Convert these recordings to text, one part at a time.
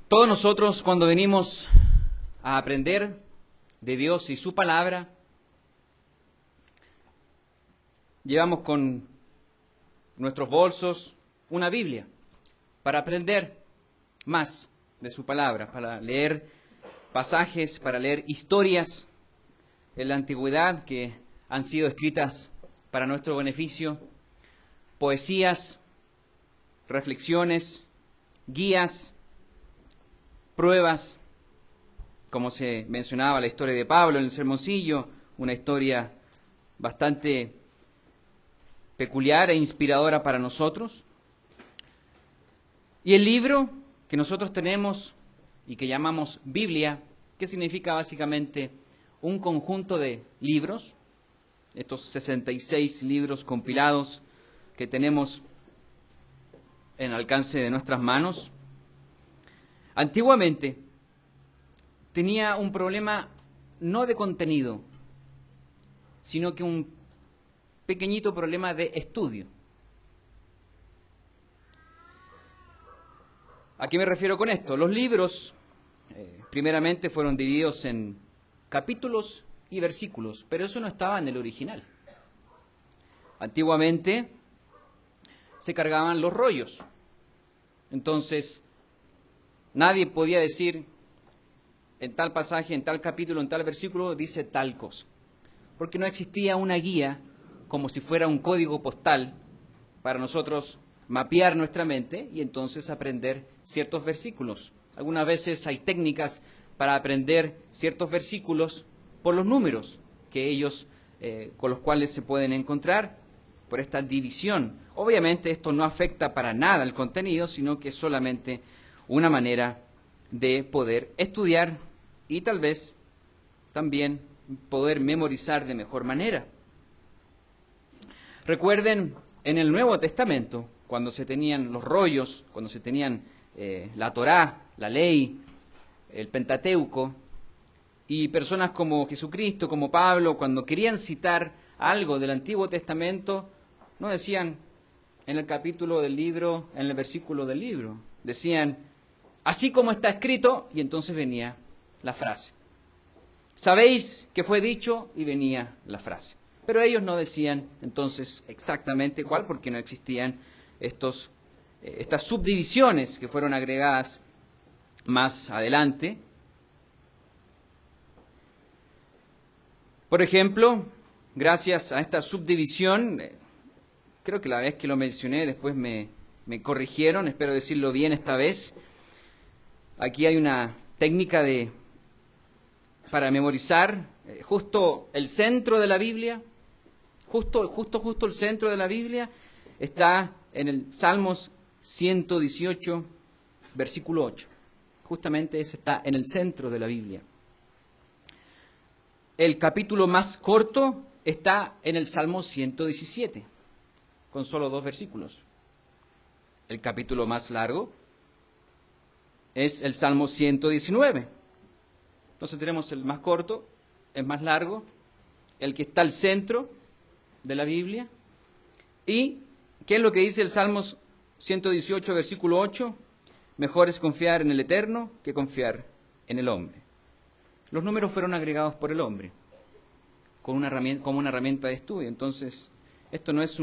Todos nosotros, cuando venimos a aprender de Dios y su palabra, llevamos con nuestros bolsos una Biblia para aprender más de su palabra, para leer pasajes, para leer historias en la antigüedad que han sido escritas para nuestro beneficio, poesías, reflexiones, guías, pruebas, como se mencionaba la historia de Pablo en el sermoncillo, una historia bastante peculiar e inspiradora para nosotros. Y el libro que nosotros tenemos y que llamamos Biblia, que significa básicamente un conjunto de libros, estos 66 libros compilados que tenemos en alcance de nuestras manos, antiguamente tenía un problema no de contenido, sino que un pequeñito problema de estudio. ¿A qué me refiero con esto? Los libros, primeramente, fueron divididos en capítulos y versículos, pero eso no estaba en el original. Antiguamente se cargaban los rollos. Entonces, nadie podía decir en tal pasaje, en tal capítulo, en tal versículo, dice tal cosa. Porque no existía una guía como si fuera un código postal para nosotros mapear nuestra mente y entonces aprender ciertos versículos. Algunas veces hay técnicas para aprender ciertos versículos por los números que ellos, con los cuales se pueden encontrar, por esta división. Obviamente esto no afecta para nada el contenido, sino que es solamente una manera de poder estudiar y tal vez también poder memorizar de mejor manera. Recuerden, en el Nuevo Testamento, cuando se tenían los rollos, cuando se tenían la Torá, la ley, el Pentateuco, y personas como Jesucristo, como Pablo, cuando querían citar algo del Antiguo Testamento, no decían en el capítulo del libro, en el versículo del libro, decían, así como está escrito, y entonces venía la frase. ¿Sabéis que fue dicho? Y venía la frase. Pero ellos no decían entonces exactamente cuál, porque no existían estas subdivisiones que fueron agregadas más adelante. Por ejemplo, gracias a esta subdivisión, creo que la vez que lo mencioné después me corrigieron, espero decirlo bien esta vez. Aquí hay una técnica para memorizar justo el centro de la Biblia, justo el centro de la Biblia está en el Salmos 118, versículo 8. Justamente ese está en el centro de la Biblia. El capítulo más corto está en el Salmo 117, con solo 2 versículos. El capítulo más largo es el Salmo 119. Entonces tenemos el más corto, el más largo, el que está al centro de la Biblia. ¿Y qué es lo que dice el Salmo 118, versículo 8? Mejor es confiar en el Eterno que confiar en el hombre. Los números fueron agregados por el hombre como una herramienta de estudio. Entonces, esto no es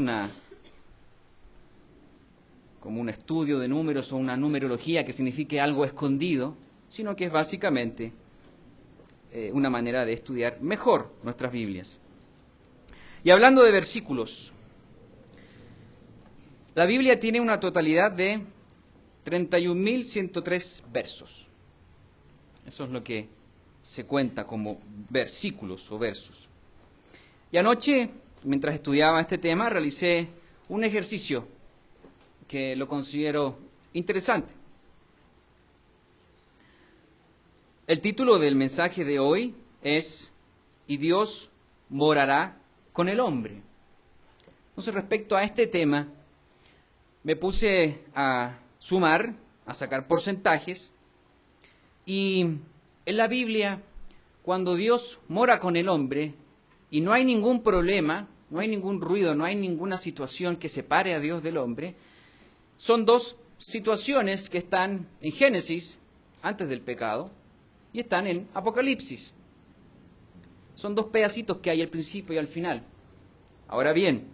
como un estudio de números o una numerología que signifique algo escondido, sino que es básicamente una manera de estudiar mejor nuestras Biblias. Y hablando de versículos, la Biblia tiene una totalidad de 31.103 versos. Eso es lo que se cuenta como versículos o versos. Y anoche, mientras estudiaba este tema, realicé un ejercicio que lo considero interesante. El título del mensaje de hoy es «Y Dios morará con el hombre». Entonces, respecto a este tema, me puse a sumar, a sacar porcentajes, y en la Biblia, cuando Dios mora con el hombre, y no hay ningún problema, no hay ningún ruido, no hay ninguna situación que separe a Dios del hombre, son 2 situaciones que están en Génesis, antes del pecado, y están en Apocalipsis. Son dos pedacitos que hay al principio y al final. Ahora bien,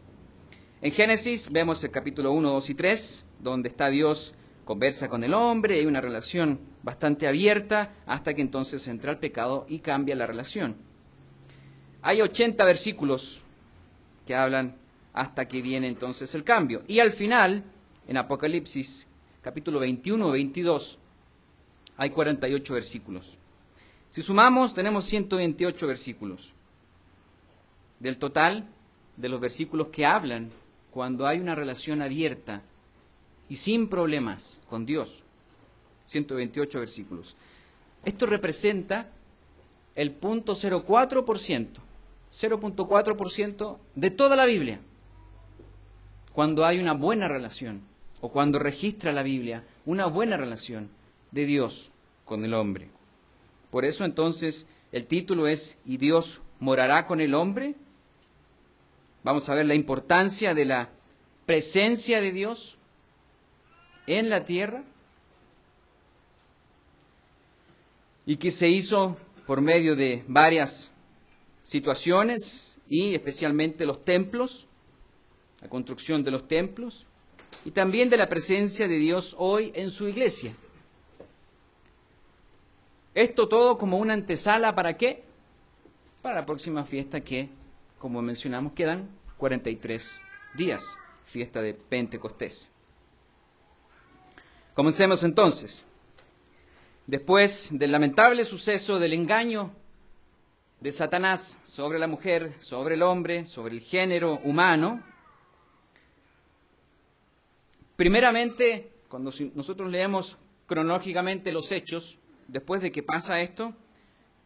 en Génesis vemos el capítulo 1, 2 y 3, donde está Dios, conversa con el hombre, hay una relación bastante abierta, hasta que entonces entra el pecado y cambia la relación. Hay 80 versículos que hablan hasta que viene entonces el cambio. Y al final, en Apocalipsis, capítulo 21 o 22, hay 48 versículos. Si sumamos, tenemos 128 versículos. Del total de los versículos que hablan cuando hay una relación abierta y sin problemas con Dios. 128 versículos. Esto representa el 0.04%, 0.4% de toda la Biblia. Cuando hay una buena relación, o cuando registra la Biblia una buena relación de Dios con el hombre. Por eso entonces el título es ¿Y Dios morará con el hombre? Vamos a ver la importancia de la presencia de Dios en la tierra y que se hizo por medio de varias situaciones y especialmente los templos, la construcción de los templos y también de la presencia de Dios hoy en su iglesia. Esto todo como una antesala, ¿para qué? Para la próxima fiesta que, como mencionamos, quedan 43 días, fiesta de Pentecostés. Comencemos entonces. Después del lamentable suceso del engaño de Satanás sobre la mujer, sobre el hombre, sobre el género humano, primeramente, cuando nosotros leemos cronológicamente los hechos, después de que pasa esto,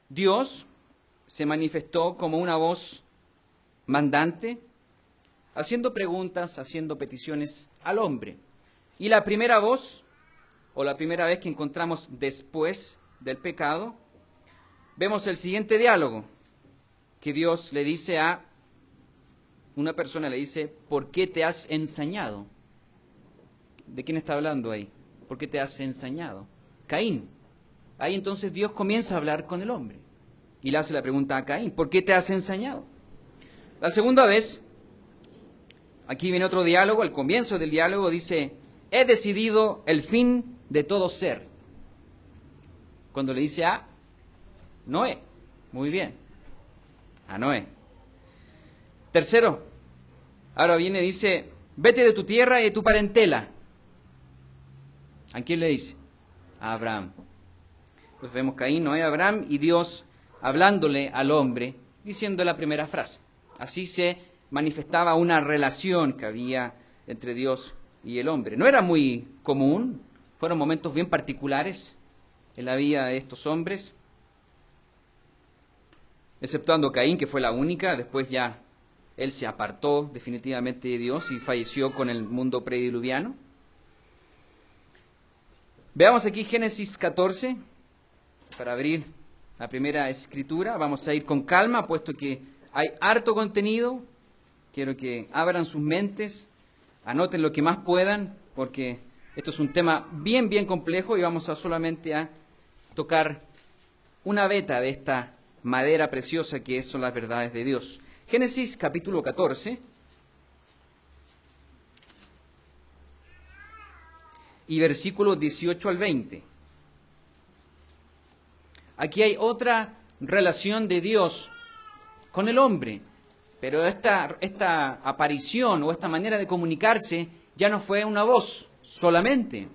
Dios se manifestó como una voz mandante, haciendo preguntas, haciendo peticiones al hombre. Y la primera voz, o la primera vez que encontramos después del pecado, vemos el siguiente diálogo, que Dios le dice a una persona, le dice, ¿por qué te has ensañado? ¿De quién está hablando ahí? ¿Por qué te has ensañado? Caín. Ahí entonces Dios comienza a hablar con el hombre y le hace la pregunta a Caín, ¿por qué te has ensañado? La segunda vez, aquí viene otro diálogo, al comienzo del diálogo dice, he decidido el fin de todo ser. Cuando le dice a Noé, muy bien, a Noé. Tercero, ahora viene y dice, vete de tu tierra y de tu parentela. ¿A quién le dice? A Abraham. Pues vemos Caín, Noé, Abraham y Dios hablándole al hombre, diciendo la primera frase. Así se manifestaba una relación que había entre Dios y el hombre. No era muy común, fueron momentos bien particulares en la vida de estos hombres, exceptuando Caín, que fue la única, después ya él se apartó definitivamente de Dios y falleció con el mundo prediluviano. Veamos aquí Génesis 14, para abrir la primera escritura. Vamos a ir con calma, puesto que hay harto contenido. Quiero que abran sus mentes, anoten lo que más puedan, porque esto es un tema bien, bien complejo y vamos a solamente a tocar una veta de esta madera preciosa que son las verdades de Dios. Génesis capítulo 14 y versículos 18 al 20. Aquí hay otra relación de Dios con el hombre, pero esta aparición o esta manera de comunicarse ya no fue una voz solamente,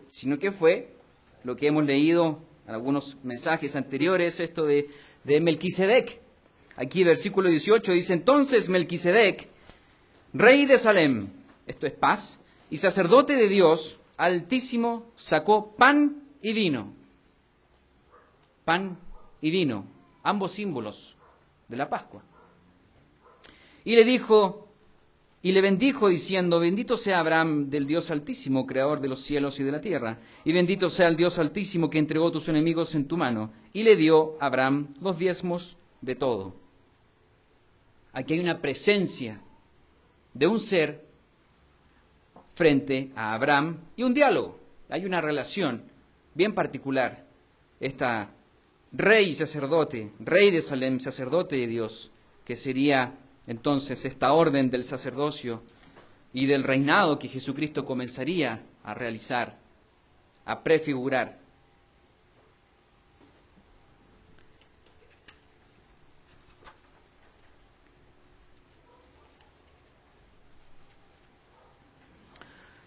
sino que fue lo que hemos leído en algunos mensajes anteriores, esto de Melquisedec. Aquí versículo 18 dice, entonces Melquisedec, rey de Salem, esto es paz, y sacerdote de Dios Altísimo, sacó pan y vino. Pan y vino, ambos símbolos de la Pascua. Y le dijo, y le bendijo diciendo, bendito sea Abraham del Dios Altísimo, creador de los cielos y de la tierra, y bendito sea el Dios Altísimo que entregó tus enemigos en tu mano. Y le dio a Abraham los diezmos de todo. Aquí hay una presencia de un ser frente a Abraham y un diálogo. Hay una relación bien particular, esta rey de Salem, sacerdote de Dios, que sería entonces esta orden del sacerdocio y del reinado que Jesucristo comenzaría a realizar, a prefigurar.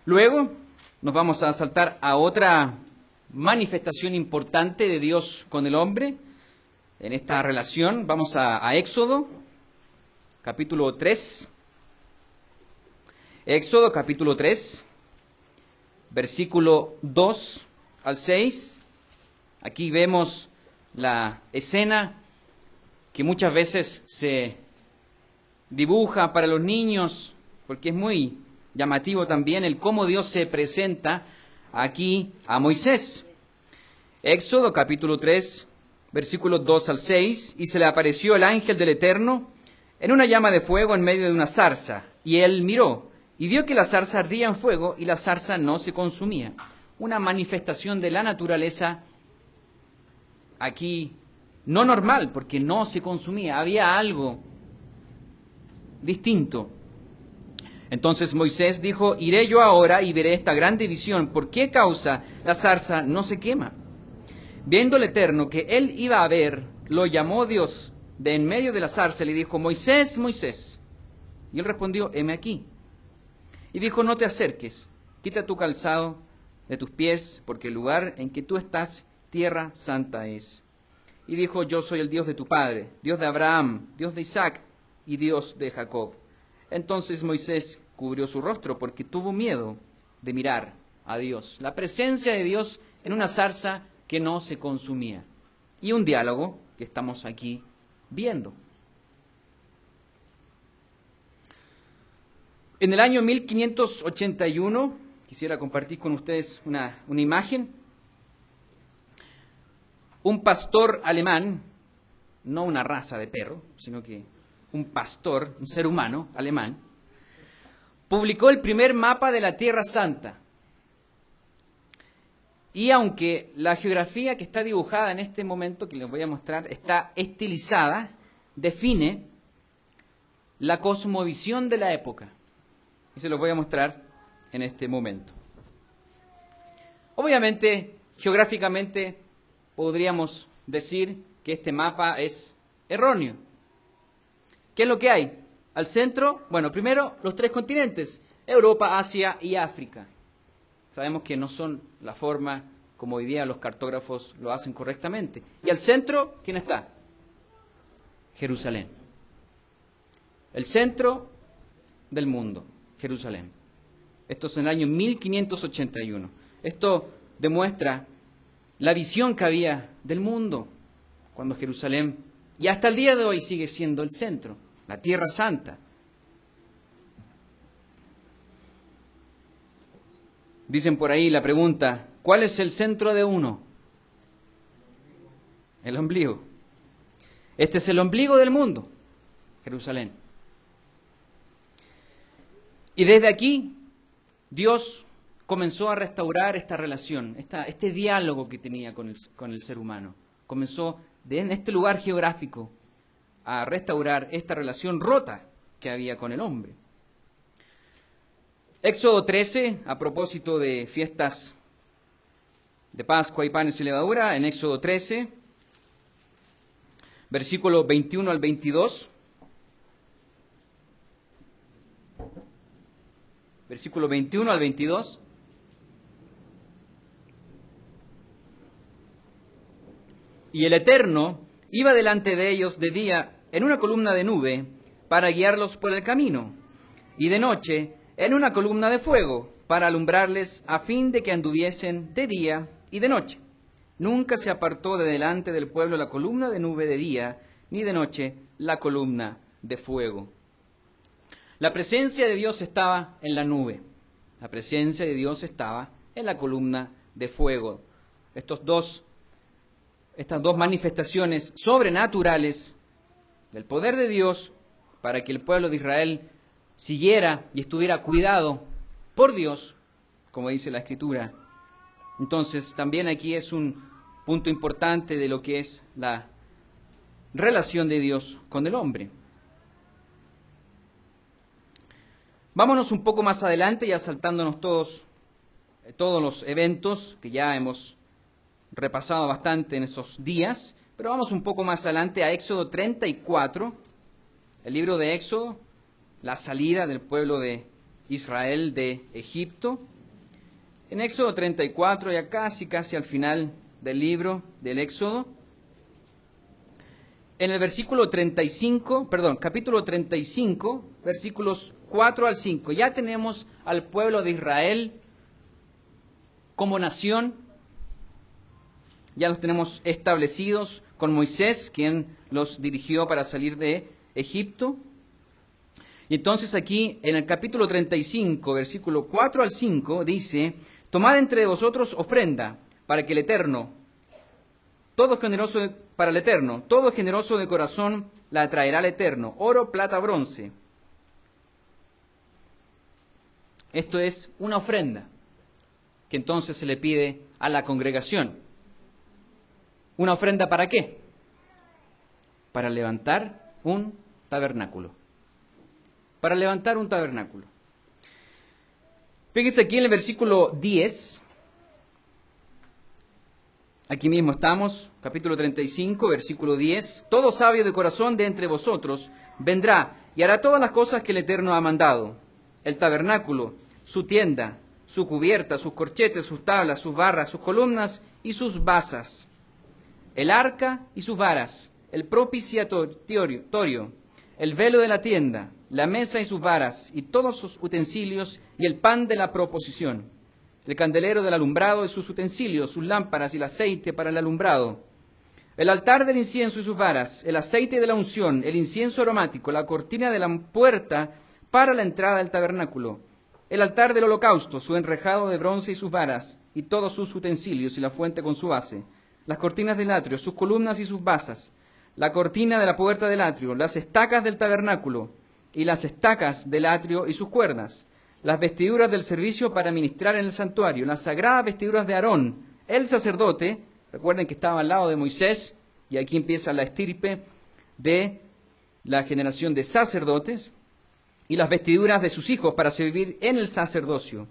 Luego nos vamos a saltar a otra manifestación importante de Dios con el hombre. En esta relación vamos a Éxodo, capítulo 3. Éxodo, capítulo 3, versículo 2 al 6. Aquí vemos la escena que muchas veces se dibuja para los niños, porque es muy llamativo también el cómo Dios se presenta aquí a Moisés. Éxodo capítulo 3, versículos 2 al 6, y se le apareció el ángel del Eterno en una llama de fuego en medio de una zarza, y él miró, y vio que la zarza ardía en fuego, y la zarza no se consumía. Una manifestación de la naturaleza aquí no normal, porque no se consumía, había algo distinto. Entonces Moisés dijo, iré yo ahora y veré esta grande visión, ¿por qué causa la zarza no se quema? Viendo el Eterno que él iba a ver, lo llamó Dios de en medio de la zarza y le dijo, Moisés, Moisés. Y él respondió, heme aquí. Y dijo, no te acerques, quita tu calzado de tus pies, porque el lugar en que tú estás, tierra santa es. Y dijo, yo soy el Dios de tu padre, Dios de Abraham, Dios de Isaac y Dios de Jacob. Entonces Moisés cubrió su rostro porque tuvo miedo de mirar a Dios. La presencia de Dios en una zarza que no se consumía. Y un diálogo que estamos aquí viendo. En el año 1581, quisiera compartir con ustedes una imagen. Un pastor alemán, no una raza de perro, sino que un pastor, un ser humano alemán, publicó el primer mapa de la Tierra Santa. Y aunque la geografía que está dibujada en este momento, que les voy a mostrar, está estilizada, define la cosmovisión de la época. Y se los voy a mostrar en este momento. Obviamente, geográficamente, podríamos decir que este mapa es erróneo. ¿Qué es lo que hay? Al centro, bueno, primero los tres continentes, Europa, Asia y África. Sabemos que no son la forma como hoy día los cartógrafos lo hacen correctamente. Y al centro, ¿quién está? Jerusalén. El centro del mundo, Jerusalén. Esto es en el año 1581. Esto demuestra la visión que había del mundo cuando Jerusalén, y hasta el día de hoy sigue siendo el centro, la Tierra Santa. Dicen por ahí la pregunta, ¿cuál es el centro de uno? El ombligo. Este es el ombligo del mundo, Jerusalén. Y desde aquí, Dios comenzó a restaurar esta relación, este diálogo que tenía con el ser humano. Comenzó en este lugar geográfico a restaurar esta relación rota que había con el hombre. Éxodo 13, a propósito de fiestas de Pascua y panes y levadura, en Éxodo 13, versículo 21 al 22. Versículo 21 al 22. Y el Eterno iba delante de ellos de día en una columna de nube para guiarlos por el camino, y de noche en una columna de fuego para alumbrarles a fin de que anduviesen de día y de noche. Nunca se apartó de delante del pueblo la columna de nube de día, ni de noche la columna de fuego. La presencia de Dios estaba en la nube. La presencia de Dios estaba en la columna de fuego. Estas dos manifestaciones sobrenaturales del poder de Dios para que el pueblo de Israel siguiera y estuviera cuidado por Dios, como dice la Escritura, Entonces, también aquí es un punto importante de lo que es la relación de Dios con el hombre. Vámonos un poco más adelante, ya saltándonos todos los eventos que ya hemos repasado bastante en esos días, pero vamos un poco más adelante a Éxodo 34, el libro de Éxodo, la salida del pueblo de Israel de Egipto. En Éxodo 34, ya casi al final del libro del Éxodo, en el capítulo 35, versículos 4 al 5, ya tenemos al pueblo de Israel como nación, ya los tenemos establecidos con Moisés, quien los dirigió para salir de Egipto. Y entonces aquí, en el capítulo 35, versículo 4 al 5, dice: tomad entre vosotros ofrenda para que el Eterno, todo generoso de corazón la traerá al Eterno, oro, plata, bronce. Esto es una ofrenda que entonces se le pide a la congregación. ¿Una ofrenda para qué? Para levantar un tabernáculo. Para levantar un tabernáculo. Fíjense aquí en el versículo 10. Aquí mismo estamos, capítulo 35, versículo 10. Todo sabio de corazón de entre vosotros vendrá y hará todas las cosas que el Eterno ha mandado. El tabernáculo, su tienda, su cubierta, sus corchetes, sus tablas, sus barras, sus columnas y sus basas. El arca y sus varas, el propiciatorio, el velo de la tienda, la mesa y sus varas, y todos sus utensilios, y el pan de la proposición, el candelero del alumbrado y sus utensilios, sus lámparas y el aceite para el alumbrado, el altar del incienso y sus varas, el aceite de la unción, el incienso aromático, la cortina de la puerta para la entrada del tabernáculo, el altar del holocausto, su enrejado de bronce y sus varas, y todos sus utensilios, y la fuente con su base, las cortinas del atrio, sus columnas y sus basas, la cortina de la puerta del atrio, las estacas del tabernáculo, y las estacas del atrio y sus cuerdas, las vestiduras del servicio para ministrar en el santuario, las sagradas vestiduras de Aarón, el sacerdote. Recuerden que estaba al lado de Moisés, y aquí empieza la estirpe de la generación de sacerdotes, y las vestiduras de sus hijos para servir en el sacerdocio.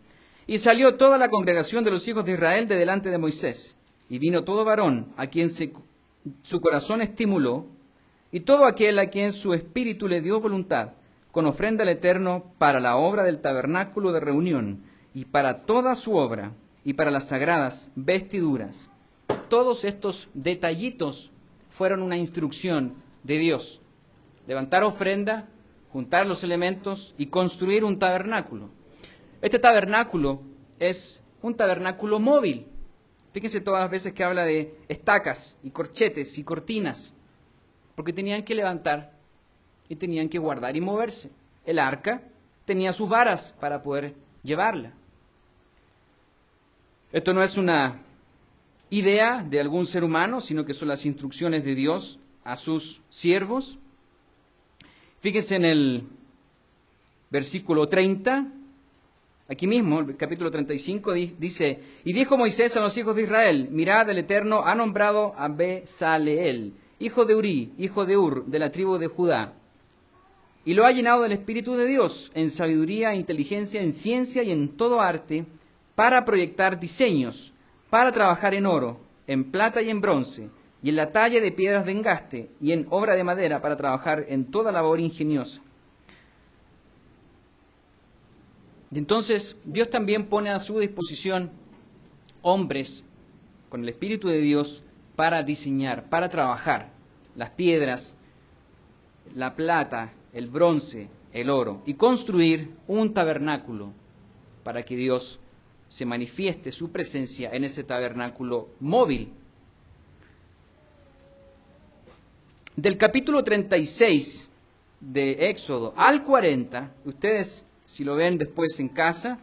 Y salió toda la congregación de los hijos de Israel de delante de Moisés, y vino todo varón a quien su corazón estimuló, y todo aquel a quien su espíritu le dio voluntad, con ofrenda al Eterno para la obra del tabernáculo de reunión, y para toda su obra, y para las sagradas vestiduras. Todos estos detallitos fueron una instrucción de Dios. Levantar ofrenda, juntar los elementos y construir un tabernáculo. Este tabernáculo es un tabernáculo móvil. Fíjense todas las veces que habla de estacas y corchetes y cortinas, porque tenían que levantar y tenían que guardar y moverse. El arca tenía sus varas para poder llevarla. Esto no es una idea de algún ser humano, sino que son las instrucciones de Dios a sus siervos. Fíjense en el versículo 30, aquí mismo, el capítulo 35, dice: y dijo Moisés a los hijos de Israel: mirad, el Eterno ha nombrado a Besaleel, hijo de Uri, hijo de Ur, de la tribu de Judá, y lo ha llenado del Espíritu de Dios, en sabiduría, inteligencia, en ciencia y en todo arte, para proyectar diseños, para trabajar en oro, en plata y en bronce, y en la talla de piedras de engaste, y en obra de madera, para trabajar en toda labor ingeniosa. Y entonces Dios también pone a su disposición hombres con el Espíritu de Dios para diseñar, para trabajar las piedras, la plata, el bronce, el oro, y construir un tabernáculo para que Dios se manifieste su presencia en ese tabernáculo móvil. Del capítulo 36 de Éxodo al 40, ustedes, si lo ven después en casa,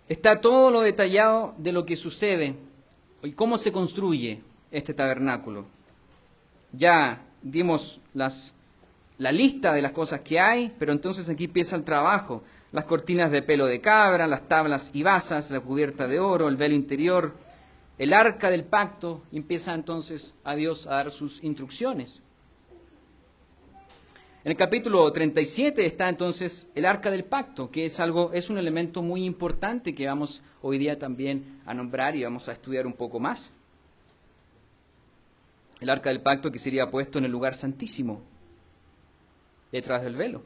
está todo lo detallado de lo que sucede y cómo se construye este tabernáculo. Ya dimos la lista de las cosas que hay, pero entonces aquí empieza el trabajo las cortinas de pelo de cabra, las tablas y basas, la cubierta de oro, el velo interior, el arca del pacto. Empieza entonces a Dios a dar sus instrucciones. En el capítulo 37 está entonces el arca del pacto, que es un elemento muy importante que vamos hoy día también a nombrar y vamos a estudiar un poco más. El arca del pacto que sería puesto en el lugar santísimo, detrás del velo.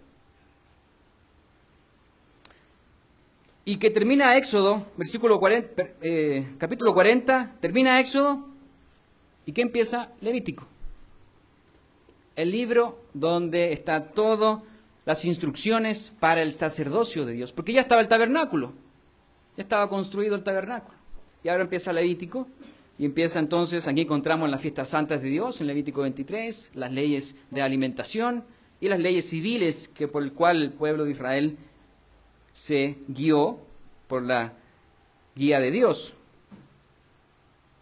Y que termina Éxodo, capítulo 40, termina Éxodo, ¿y qué empieza? Levítico. El libro donde están todas las instrucciones para el sacerdocio de Dios, porque ya estaba el tabernáculo, ya estaba construido el tabernáculo, y ahora empieza Levítico, y empieza entonces, aquí encontramos las fiestas santas de Dios, en Levítico 23, las leyes de alimentación, y las leyes civiles por el cual el pueblo de Israel se guió por la guía de Dios,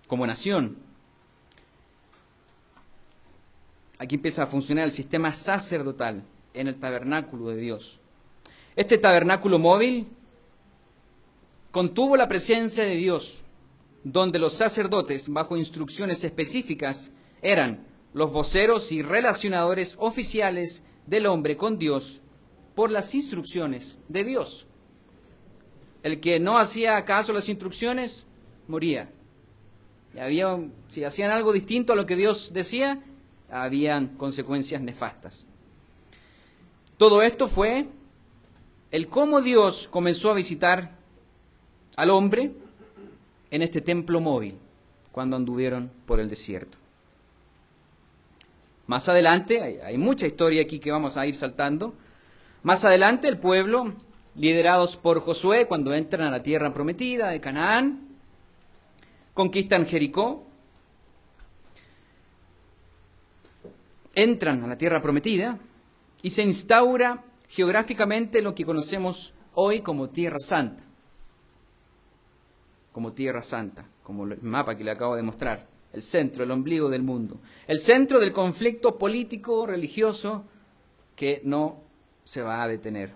como nación. Aquí empieza a funcionar el sistema sacerdotal en el tabernáculo de Dios. Este tabernáculo móvil contuvo la presencia de Dios, donde los sacerdotes, bajo instrucciones específicas, eran los voceros y relacionadores oficiales del hombre con Dios por las instrucciones de Dios. El que no hacía caso a las instrucciones, moría. Si hacían algo distinto a lo que Dios decía, habían consecuencias nefastas. Todo esto fue el cómo Dios comenzó a visitar al hombre en este templo móvil, cuando anduvieron por el desierto. Más adelante, hay mucha historia aquí que vamos a ir saltando. Más adelante, el pueblo, liderados por Josué, cuando entran a la tierra prometida de Canaán, conquistan Jericó, entran a la tierra prometida y se instaura geográficamente lo que conocemos hoy como Tierra Santa. Como Tierra Santa, como el mapa que le acabo de mostrar. El centro, el ombligo del mundo. El centro del conflicto político, religioso, que no se va a detener.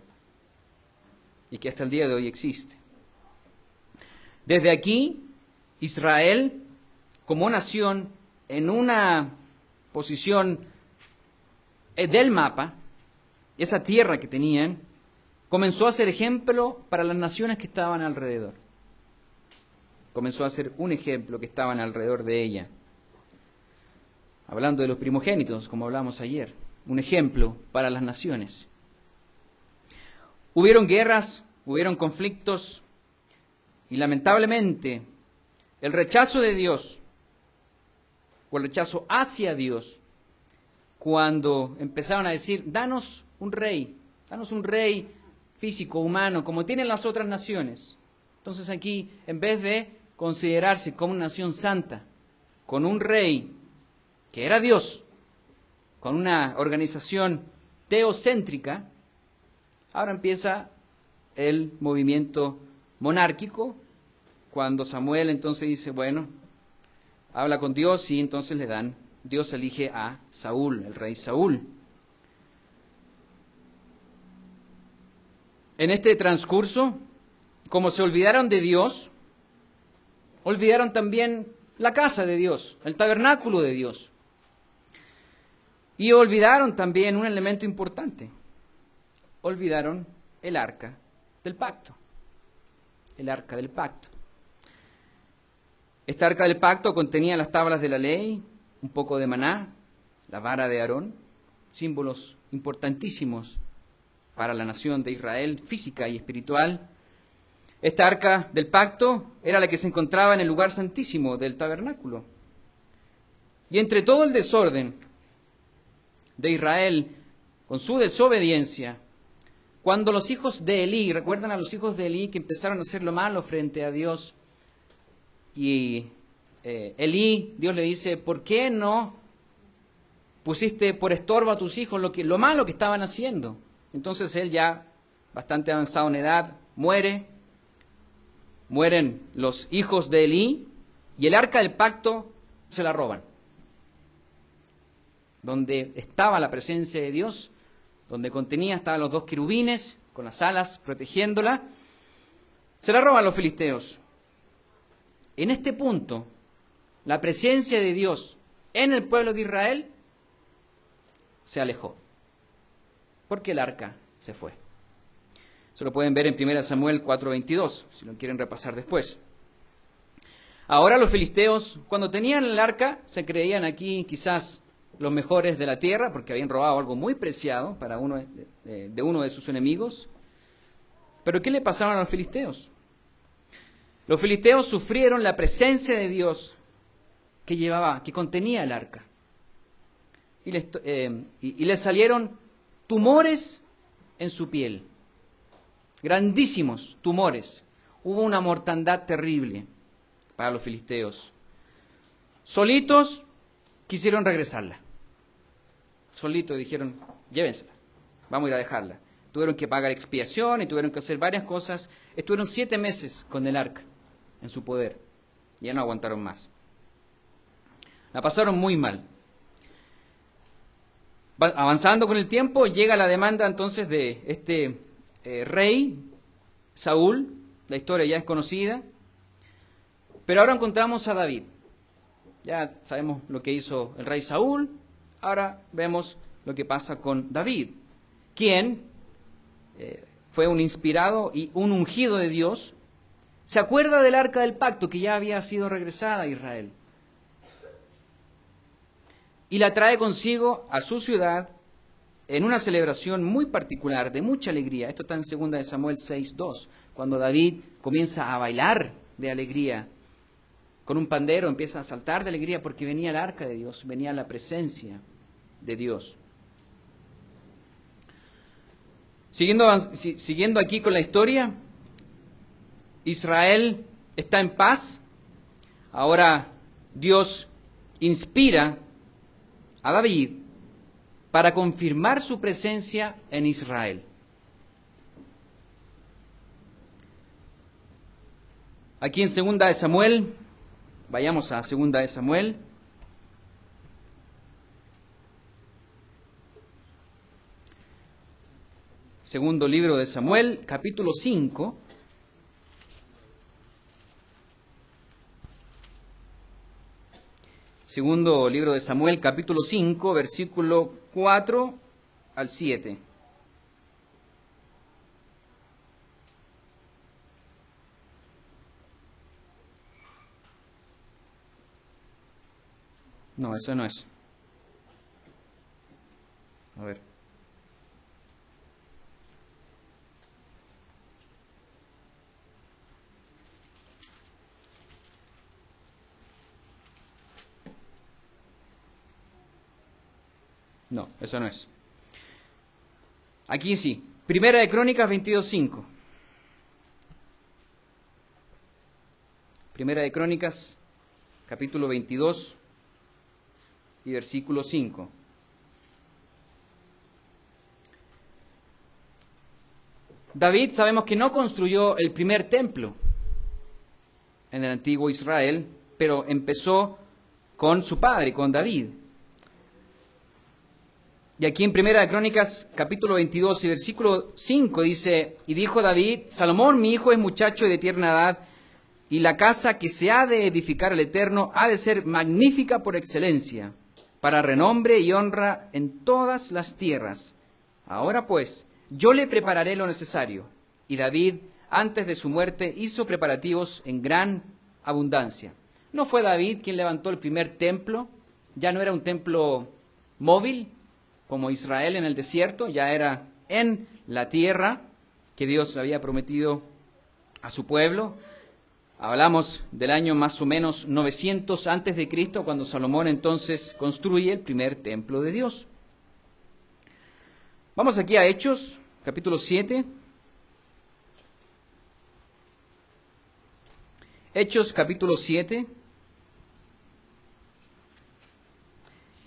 Y que hasta el día de hoy existe. Desde aquí, Israel, como nación, en una posición del mapa, esa tierra que tenían, comenzó a ser ejemplo para las naciones que estaban alrededor. Comenzó a ser un ejemplo que estaban alrededor de ella. Hablando de los primogénitos, como hablamos ayer, un ejemplo para las naciones. Hubieron guerras, hubieron conflictos, y lamentablemente el rechazo de Dios, o el rechazo hacia Dios, cuando empezaron a decir, danos un rey físico, humano, como tienen las otras naciones. Entonces aquí, en vez de considerarse como una nación santa, con un rey que era Dios, con una organización teocéntrica, ahora empieza el movimiento monárquico, cuando Samuel entonces dice, bueno, habla con Dios y entonces Dios elige a Saúl, el rey Saúl. En este transcurso, como se olvidaron de Dios, olvidaron también la casa de Dios, el tabernáculo de Dios. Y olvidaron también un elemento importante. Olvidaron el arca del pacto. El arca del pacto. Esta arca del pacto contenía las tablas de la ley, un poco de maná, la vara de Aarón, símbolos importantísimos para la nación de Israel, física y espiritual. Esta arca del pacto era la que se encontraba en el lugar santísimo del tabernáculo. Y entre todo el desorden de Israel, con su desobediencia, cuando los hijos de Elí, recuerdan a los hijos de Elí que empezaron a hacer lo malo frente a Dios, y Elí, Dios le dice, ¿por qué no pusiste por estorbo a tus hijos lo malo que estaban haciendo? Entonces él, ya bastante avanzado en edad, mueren los hijos de Elí, y el arca del pacto se la roban. Donde estaba la presencia de Dios, donde contenía, estaban los 2 querubines con las alas protegiéndola. Se la roban los filisteos. En este punto, la presencia de Dios en el pueblo de Israel se alejó, porque el arca se fue. Eso lo pueden ver en 1 Samuel 4:22, si lo quieren repasar después. Ahora los filisteos, cuando tenían el arca, se creían aquí quizás los mejores de la tierra, porque habían robado algo muy preciado para uno de sus enemigos. Pero ¿qué le pasaron a los filisteos? Los filisteos sufrieron la presencia de Dios que contenía el arca. Y les salieron tumores en su piel, grandísimos tumores. Hubo una mortandad terrible para los filisteos. Solitos quisieron regresarla. Solitos dijeron, llévensela, vamos a ir a dejarla. Tuvieron que pagar expiación y tuvieron que hacer varias cosas. Estuvieron 7 meses con el arca en su poder. Ya no aguantaron más. La pasaron muy mal. Avanzando con el tiempo, llega la demanda entonces de este rey, Saúl. La historia ya es conocida. Pero ahora encontramos a David. Ya sabemos lo que hizo el rey Saúl. Ahora vemos lo que pasa con David, quien fue un inspirado y un ungido de Dios. Se acuerda del arca del pacto que ya había sido regresada a Israel. Y la trae consigo a su ciudad en una celebración muy particular, de mucha alegría. Esto está en 2 Samuel 6:2, cuando David comienza a bailar de alegría. Con un pandero empieza a saltar de alegría porque venía el arca de Dios, venía la presencia de Dios. Siguiendo aquí con la historia, Israel está en paz. Ahora Dios inspira a David para confirmar su presencia en Israel. Aquí en 2 Samuel, vayamos a 2 Samuel. Segundo libro de Samuel, capítulo 5. Segundo libro de Samuel, capítulo 5, versículo 4 al 7. No, eso no es. A ver. No, eso no es. Aquí sí. Primera de Crónicas 22:5. Primera de Crónicas, capítulo 22 y versículo 5. David sabemos que no construyó el primer templo en el antiguo Israel, pero empezó con su padre, con David. Y aquí en Primera de Crónicas, capítulo 22 y versículo 5 dice, y dijo David, Salomón mi hijo es muchacho y de tierna edad, y la casa que se ha de edificar al Eterno ha de ser magnífica por excelencia, para renombre y honra en todas las tierras. Ahora pues, yo le prepararé lo necesario. Y David, antes de su muerte, hizo preparativos en gran abundancia. ¿No fue David quien levantó el primer templo? Ya no era un templo móvil, como Israel en el desierto, ya era en la tierra que Dios había prometido a su pueblo. Hablamos del año más o menos 900 antes de Cristo, cuando Salomón entonces construye el primer templo de Dios. Vamos aquí a Hechos, capítulo 7. Hechos, capítulo 7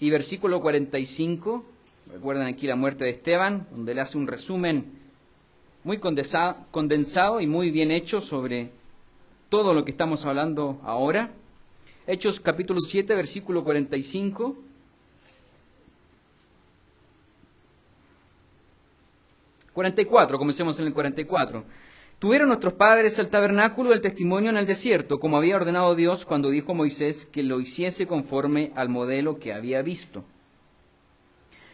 y versículo 45. Recuerdan aquí la muerte de Esteban, donde le hace un resumen muy condensado y muy bien hecho sobre todo lo que estamos hablando ahora. Hechos capítulo 7, versículo 45. 44, comencemos en el 44. Tuvieron nuestros padres el tabernáculo del testimonio en el desierto, como había ordenado Dios cuando dijo a Moisés que lo hiciese conforme al modelo que había visto.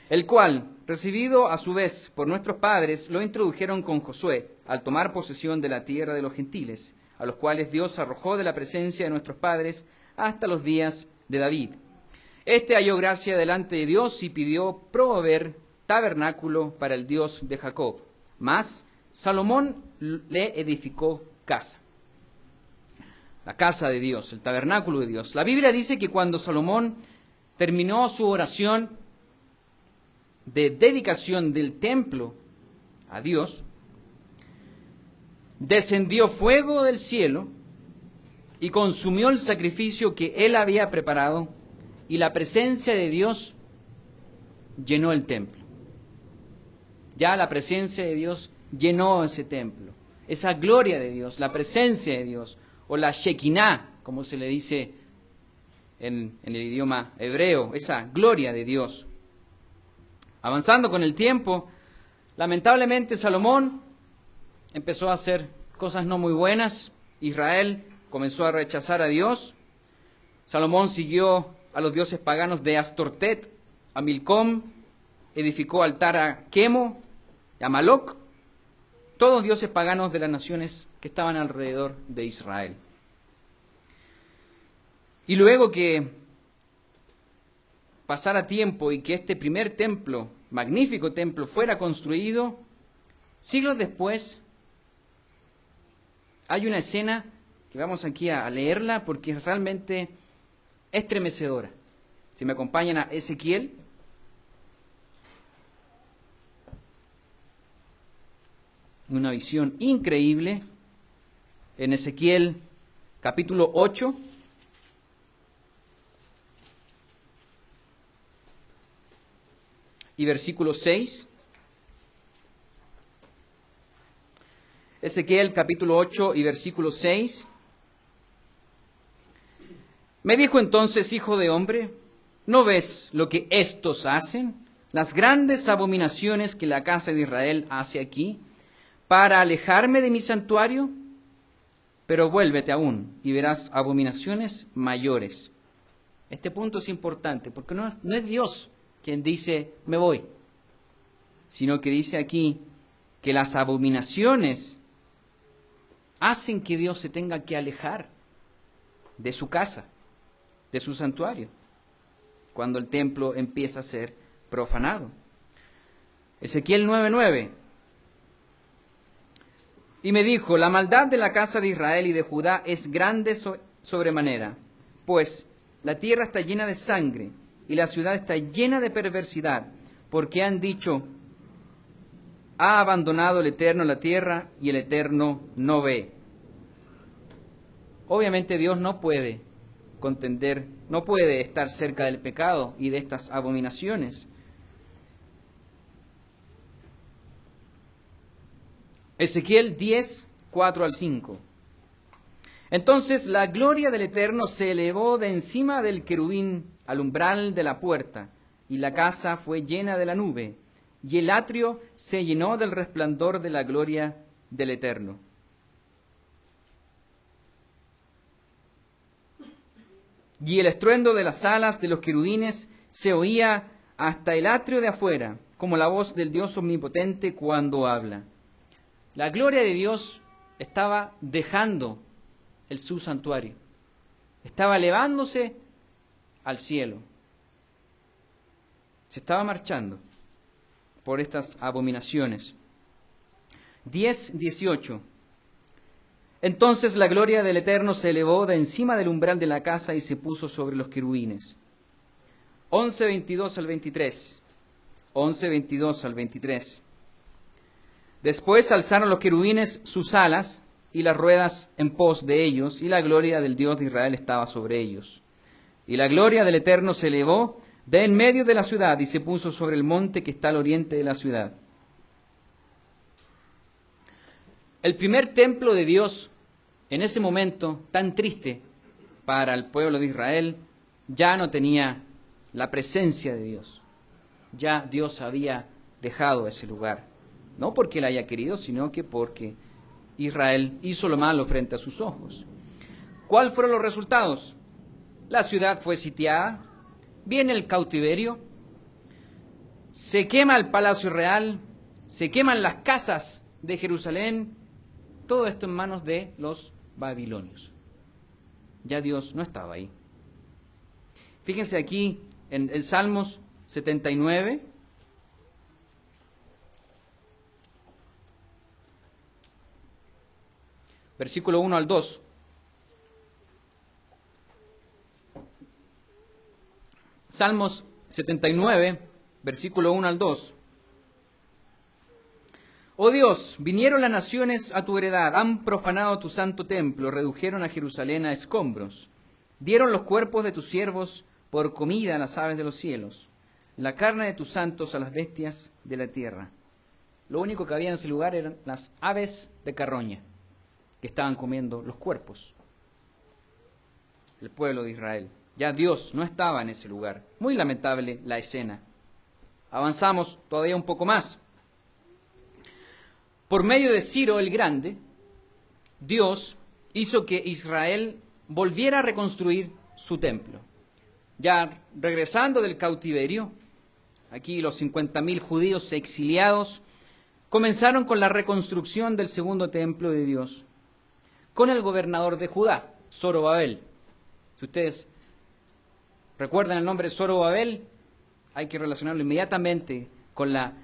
El cual, recibido a su vez por nuestros padres, lo introdujeron con Josué, al tomar posesión de la tierra de los gentiles, a los cuales Dios arrojó de la presencia de nuestros padres hasta los días de David. Este halló gracia delante de Dios y pidió proveer tabernáculo para el Dios de Jacob. Mas Salomón le edificó casa. La casa de Dios, el tabernáculo de Dios. La Biblia dice que cuando Salomón terminó su oración de dedicación del templo a Dios, descendió fuego del cielo y consumió el sacrificio que él había preparado, y la presencia de Dios llenó el templo. Ya la presencia de Dios llenó ese templo. Esa gloria de Dios, la presencia de Dios, o la Shekinah, como se le dice en el idioma hebreo, esa gloria de Dios. Avanzando con el tiempo, lamentablemente Salomón empezó a hacer cosas no muy buenas. Israel comenzó a rechazar a Dios. Salomón siguió a los dioses paganos de Astortet, a Milcom, edificó altar a Quemo, a Maloc, todos dioses paganos de las naciones que estaban alrededor de Israel. Y luego que pasara tiempo y que este primer templo, magnífico templo, fuera construido, siglos después, hay una escena que vamos aquí a leerla porque es realmente estremecedora. Si me acompañan a Ezequiel. Una visión increíble en Ezequiel capítulo 8. Y versículo 6. Ezequiel capítulo 8 y versículo 6. Me dijo entonces, hijo de hombre, ¿no ves lo que estos hacen? Las grandes abominaciones que la casa de Israel hace aquí, para alejarme de mi santuario. Pero vuélvete aún y verás abominaciones mayores. Este punto es importante porque no es Dios quien dice me voy, sino que dice aquí que las abominaciones hacen que Dios se tenga que alejar de su casa, de su santuario, cuando el templo empieza a ser profanado. Ezequiel 9:9. Y me dijo, la maldad de la casa de Israel y de Judá es grande sobremanera, pues la tierra está llena de sangre y la ciudad está llena de perversidad, porque han dicho, ha abandonado el Eterno la tierra y el Eterno no ve. Obviamente Dios no puede contender, no puede estar cerca del pecado y de estas abominaciones. Ezequiel 10, 4 al 5. Entonces la gloria del Eterno se elevó de encima del querubín al umbral de la puerta, y la casa fue llena de la nube, y el atrio se llenó del resplandor de la gloria del Eterno. Y el estruendo de las alas de los querubines se oía hasta el atrio de afuera, como la voz del Dios omnipotente cuando habla. La gloria de Dios estaba dejando su santuario, estaba elevándose al cielo, se estaba marchando por estas abominaciones. 10:18. Entonces la gloria del Eterno se elevó de encima del umbral de la casa y se puso sobre los querubines. 11:22 al 23. 11:22 al 23. Después alzaron los querubines sus alas y las ruedas en pos de ellos, y la gloria del Dios de Israel estaba sobre ellos. Y la gloria del Eterno se elevó de en medio de la ciudad y se puso sobre el monte que está al oriente de la ciudad. El primer templo de Dios, en ese momento tan triste para el pueblo de Israel, ya no tenía la presencia de Dios. Ya Dios había dejado ese lugar. No porque él haya querido, sino que porque Israel hizo lo malo frente a sus ojos. ¿Cuáles fueron los resultados? La ciudad fue sitiada, viene el cautiverio, se quema el palacio real, se queman las casas de Jerusalén, todo esto en manos de los babilonios. Ya Dios no estaba ahí. Fíjense aquí en el Salmos 79, versículo 1 al 2. Salmos 79, versículo 1 al 2. Oh Dios, vinieron las naciones a tu heredad, han profanado tu santo templo, redujeron a Jerusalén a escombros, dieron los cuerpos de tus siervos por comida a las aves de los cielos, la carne de tus santos a las bestias de la tierra. Lo único que había en ese lugar eran las aves de carroña, que estaban comiendo los cuerpos. El pueblo de Israel. Ya Dios no estaba en ese lugar. Muy lamentable la escena. Avanzamos todavía un poco más. Por medio de Ciro el Grande, Dios hizo que Israel volviera a reconstruir su templo. Ya regresando del cautiverio, aquí los 50.000 judíos exiliados comenzaron con la reconstrucción del segundo templo de Dios, con el gobernador de Judá, Zorobabel. Si ustedes recuerdan el nombre Zorobabel, hay que relacionarlo inmediatamente con la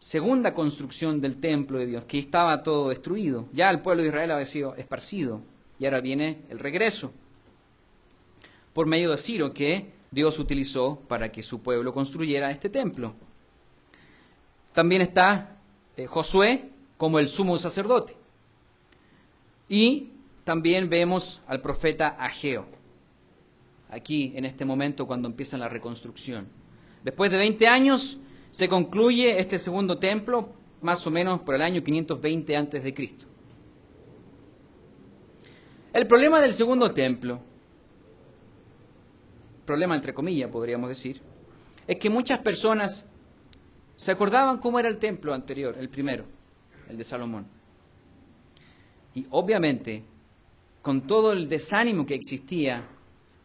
segunda construcción del templo de Dios, que estaba todo destruido. Ya el pueblo de Israel había sido esparcido y ahora viene el regreso por medio de Ciro, que Dios utilizó para que su pueblo construyera este templo. También está Josué como el sumo sacerdote. Y también vemos al profeta Ageo, aquí en este momento cuando empieza la reconstrucción. Después de 20 años se concluye este segundo templo, más o menos por el año 520 a.C. El problema del segundo templo, problema entre comillas podríamos decir, es que muchas personas se acordaban cómo era el templo anterior, el primero, el de Salomón. Y obviamente, con todo el desánimo que existía,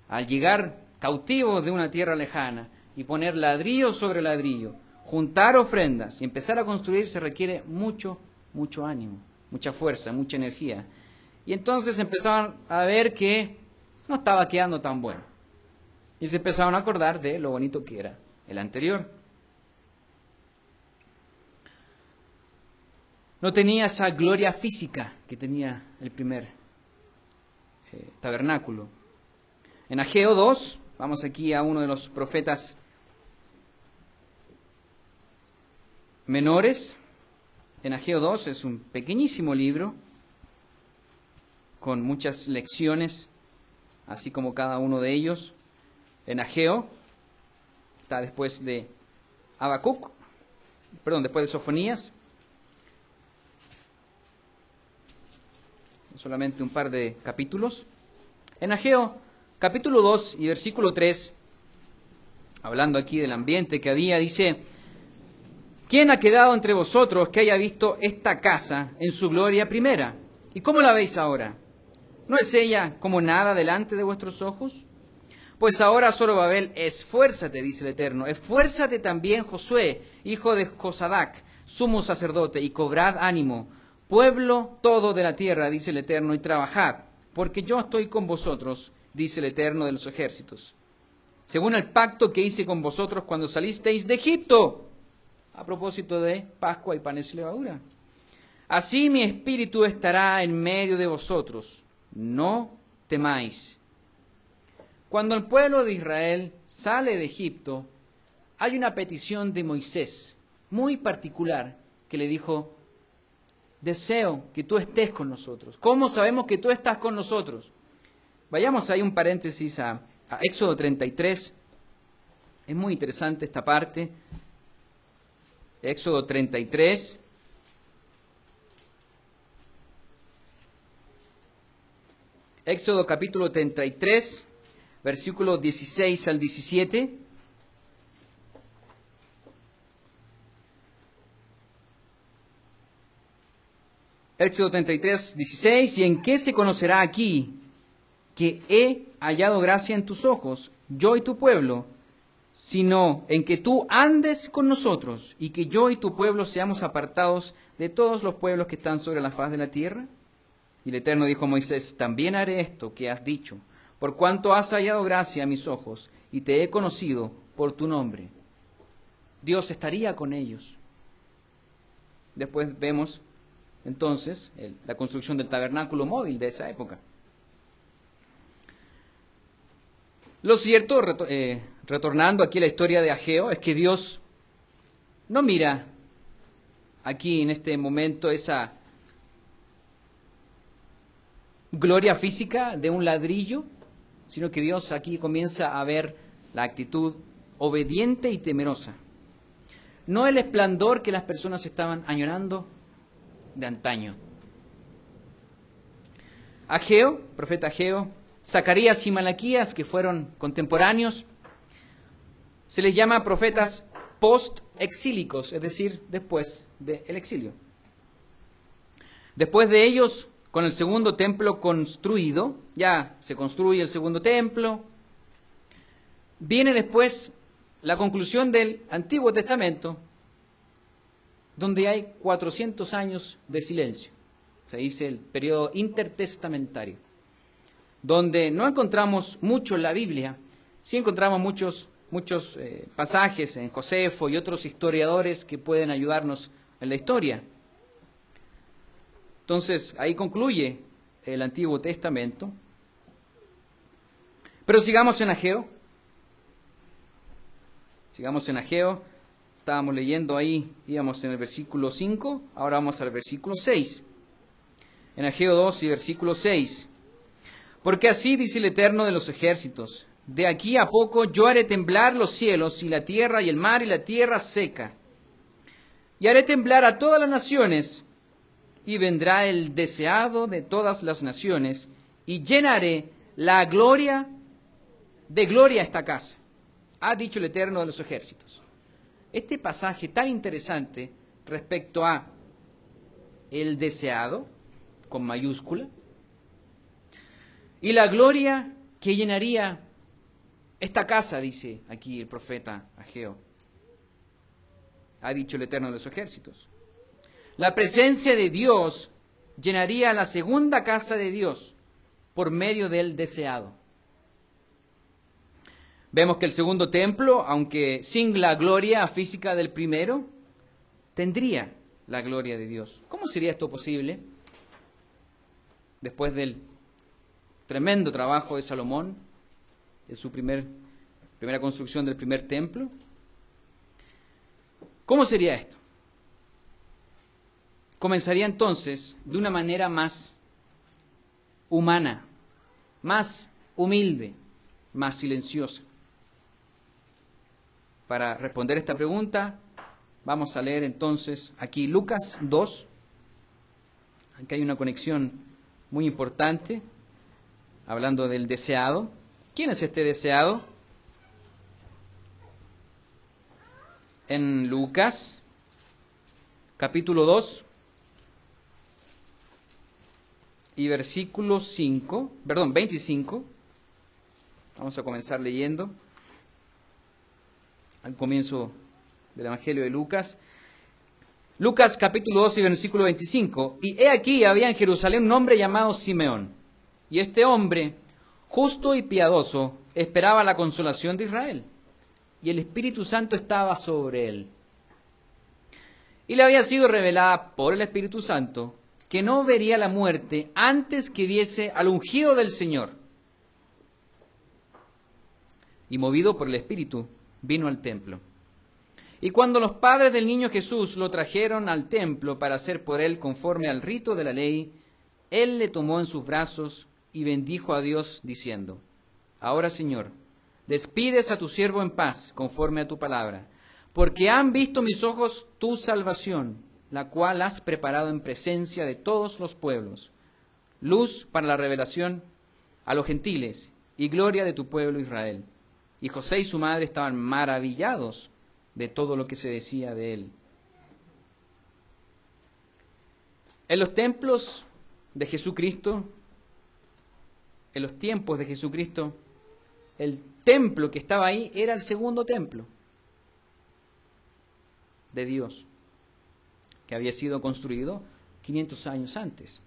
al llegar cautivos de una tierra lejana y poner ladrillo sobre ladrillo, juntar ofrendas y empezar a construir, se requiere mucho ánimo, mucha fuerza, mucha energía. Y entonces empezaron a ver que no estaba quedando tan bueno. Y se empezaron a acordar de lo bonito que era el anterior. No tenía esa gloria física que tenía el primer tabernáculo. En Ageo 2, vamos aquí a uno de los profetas menores. En Ageo 2 es un pequeñísimo libro con muchas lecciones, así como cada uno de ellos. En Ageo está después de Habacuc, después de Sofonías. Solamente un par de capítulos. En Ageo, capítulo 2 y versículo 3, hablando aquí del ambiente que había, dice: ¿quién ha quedado entre vosotros que haya visto esta casa en su gloria primera? ¿Y cómo la veis ahora? ¿No es ella como nada delante de vuestros ojos? Pues ahora, Zorobabel, esfuérzate, dice el Eterno, esfuérzate también, Josué, hijo de Josadac, sumo sacerdote, y cobrad ánimo, pueblo todo de la tierra, dice el Eterno, y trabajad, porque yo estoy con vosotros, dice el Eterno de los ejércitos, según el pacto que hice con vosotros cuando salisteis de Egipto, a propósito de Pascua y panes y levadura. Así mi espíritu estará en medio de vosotros, no temáis. Cuando el pueblo de Israel sale de Egipto, hay una petición de Moisés muy particular que le dijo: deseo que tú estés con nosotros. ¿Cómo sabemos que tú estás con nosotros? Vayamos ahí un paréntesis a Éxodo 33. Es muy interesante esta parte. Éxodo 33. Éxodo capítulo 33, versículos 16 al 17. Éxodo 33, 16, ¿y en qué se conocerá aquí que he hallado gracia en tus ojos, yo y tu pueblo, sino en que tú andes con nosotros y que yo y tu pueblo seamos apartados de todos los pueblos que están sobre la faz de la tierra? Y el Eterno dijo a Moisés, también haré esto que has dicho, por cuanto has hallado gracia a mis ojos y te he conocido por tu nombre. Dios estaría con ellos. Después vemos entonces la construcción del tabernáculo móvil de esa época. Lo cierto, retornando aquí a la historia de Ageo, es que Dios no mira aquí en este momento esa gloria física de un ladrillo, sino que Dios aquí comienza a ver la actitud obediente y temerosa. No el esplendor que las personas estaban añorando de antaño. Ageo, profeta Ageo, Zacarías y Malaquías, que fueron contemporáneos, se les llama profetas post-exílicos, es decir, después del exilio. Después de ellos, con el segundo templo construido, ya se construye el segundo templo, viene después la conclusión del Antiguo Testamento, donde hay 400 años de silencio. Se dice el periodo intertestamentario, donde no encontramos mucho en la Biblia, sí encontramos muchos pasajes en Josefo y otros historiadores que pueden ayudarnos en la historia. Entonces, ahí concluye el Antiguo Testamento. Pero sigamos en Ageo. Sigamos en Ageo. Estábamos leyendo ahí, íbamos en el versículo 5, ahora vamos al versículo 6. En Ageo 2 y versículo 6. Porque así dice el Eterno de los ejércitos, de aquí a poco yo haré temblar los cielos y la tierra y el mar y la tierra seca. Y haré temblar a todas las naciones, y vendrá el deseado de todas las naciones, y llenaré la gloria de gloria esta casa, ha dicho el Eterno de los ejércitos. Este pasaje tan interesante respecto a el deseado, con mayúscula, y la gloria que llenaría esta casa, dice aquí el profeta Ageo, ha dicho el Eterno de los ejércitos. La presencia de Dios llenaría la segunda casa de Dios por medio del deseado. Vemos que el segundo templo, aunque sin la gloria física del primero, tendría la gloria de Dios. ¿Cómo sería esto posible? Después del tremendo trabajo de Salomón, de su primera construcción del primer templo. ¿Cómo sería esto? Comenzaría entonces de una manera más humana, más humilde, más silenciosa. Para responder esta pregunta, vamos a leer entonces aquí Lucas 2. Aquí hay una conexión muy importante, hablando del deseado. ¿Quién es este deseado? En Lucas, capítulo 2, y versículo 25. Vamos a comenzar leyendo al comienzo del Evangelio de Lucas. Lucas capítulo 2 y versículo 25. Y he aquí había en Jerusalén un hombre llamado Simeón. Y este hombre, justo y piadoso, esperaba la consolación de Israel. Y el Espíritu Santo estaba sobre él. Y le había sido revelada por el Espíritu Santo que no vería la muerte antes que viese al ungido del Señor. Y movido por el Espíritu, vino al templo. Y cuando los padres del niño Jesús lo trajeron al templo para hacer por él conforme al rito de la ley, él le tomó en sus brazos y bendijo a Dios diciendo: Ahora, Señor, despides a tu siervo en paz conforme a tu palabra, porque han visto mis ojos tu salvación, la cual has preparado en presencia de todos los pueblos, luz para la revelación a los gentiles y gloria de tu pueblo Israel. Y José y su madre estaban maravillados de todo lo que se decía de él. En los templos de Jesucristo, en los tiempos de Jesucristo, el templo que estaba ahí era el segundo templo de Dios, que había sido construido 500 años antes.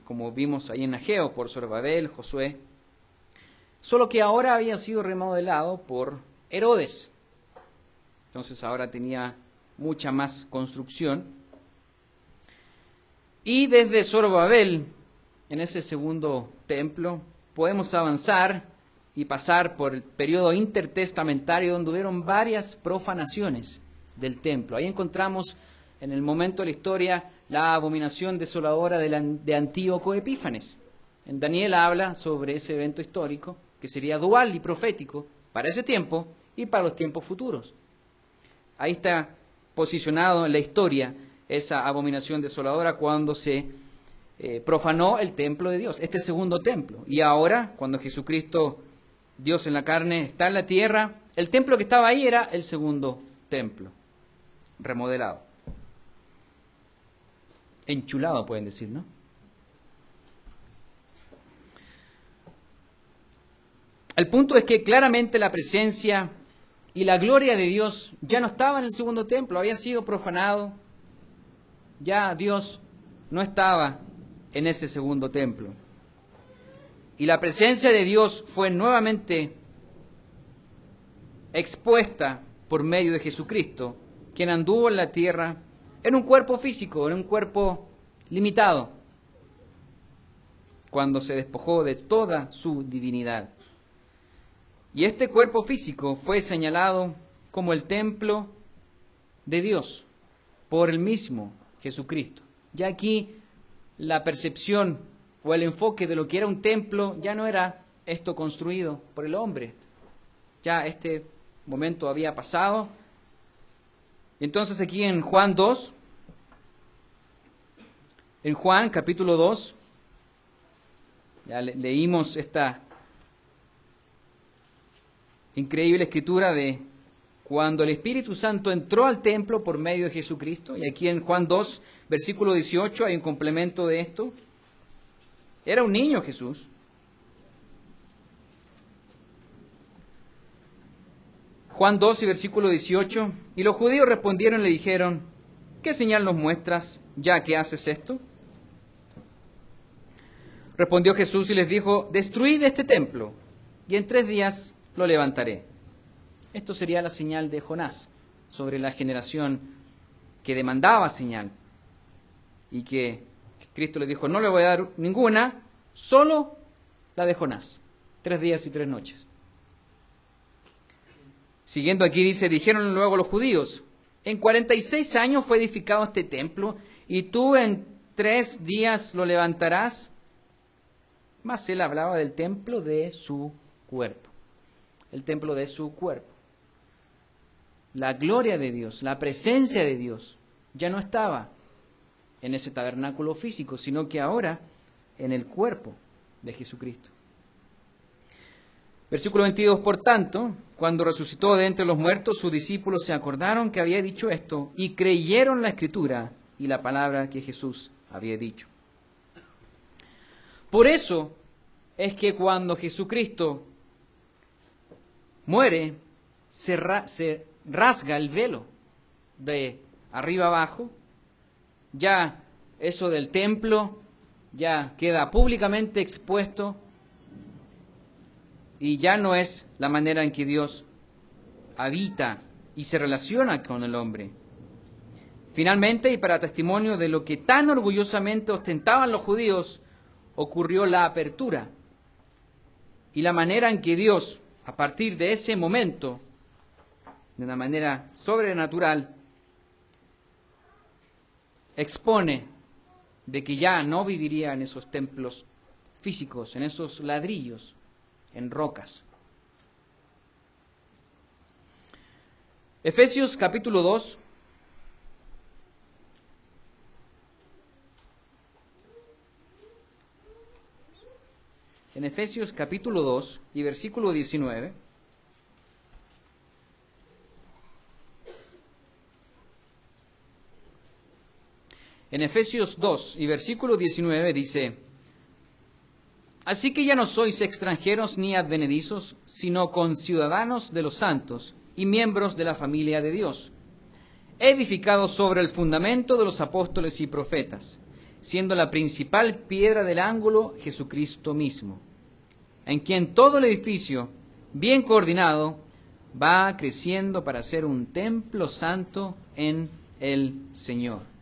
Como vimos ahí en Ageo, por Zorobabel, Josué, solo que ahora había sido remodelado por Herodes. Entonces ahora tenía mucha más construcción. Y desde Zorobabel, en ese segundo templo, podemos avanzar y pasar por el periodo intertestamentario donde hubieron varias profanaciones del templo. Ahí encontramos en el momento de la historia la abominación desoladora de Antíoco Epífanes. En Daniel habla sobre ese evento histórico que sería dual y profético para ese tiempo y para los tiempos futuros. Ahí está posicionado en la historia esa abominación desoladora cuando se profanó el templo de Dios, este segundo templo. Y ahora, cuando Jesucristo, Dios en la carne, está en la tierra, el templo que estaba ahí era el segundo templo, remodelado. Enchulado, pueden decir, ¿no? El punto es que claramente la presencia y la gloria de Dios ya no estaba en el segundo templo, había sido profanado. Ya Dios no estaba en ese segundo templo. Y la presencia de Dios fue nuevamente expuesta por medio de Jesucristo, quien anduvo en la tierra en un cuerpo físico, en un cuerpo limitado, cuando se despojó de toda su divinidad. Y este cuerpo físico fue señalado como el templo de Dios por el mismo Jesucristo. Ya aquí la percepción o el enfoque de lo que era un templo ya no era esto construido por el hombre. Ya este momento había pasado. Entonces aquí en Juan 2, en Juan capítulo 2, ya leímos esta increíble escritura de cuando el Espíritu Santo entró al templo por medio de Jesucristo. Y aquí en Juan 2, versículo 18, hay un complemento de esto. Era un niño Jesús. Juan 2 y versículo 18. Y los judíos respondieron y le dijeron, ¿qué señal nos muestras ya que haces esto? Respondió Jesús y les dijo, destruid este templo, y en 3 días lo levantaré. Esto sería la señal de Jonás sobre la generación que demandaba señal. Y que Cristo le dijo, no le voy a dar ninguna, solo la de Jonás. 3 días y 3 noches. Siguiendo aquí dice, dijeron luego los judíos, en 46 años fue edificado este templo, y tú en 3 días lo levantarás. Mas él hablaba del templo de su cuerpo. El templo de su cuerpo. La gloria de Dios, la presencia de Dios, ya no estaba en ese tabernáculo físico, sino que ahora en el cuerpo de Jesucristo. Versículo 22, por tanto, cuando resucitó de entre los muertos, sus discípulos se acordaron que había dicho esto y creyeron la Escritura y la palabra que Jesús había dicho. Por eso es que cuando Jesucristo muere, se rasga el velo de arriba abajo, ya eso del templo ya queda públicamente expuesto y ya no es la manera en que Dios habita y se relaciona con el hombre. Finalmente, y para testimonio de lo que tan orgullosamente ostentaban los judíos, ocurrió la apertura y la manera en que Dios, a partir de ese momento, de una manera sobrenatural, expone de que ya no viviría en esos templos físicos, en esos ladrillos, en rocas. Efesios capítulo 2. En Efesios capítulo 2 y versículo 19. En Efesios 2 y versículo 19 dice: así que ya no sois extranjeros ni advenedizos, sino conciudadanos de los santos y miembros de la familia de Dios, edificados sobre el fundamento de los apóstoles y profetas, siendo la principal piedra del ángulo Jesucristo mismo, en quien todo el edificio, bien coordinado, va creciendo para ser un templo santo en el Señor.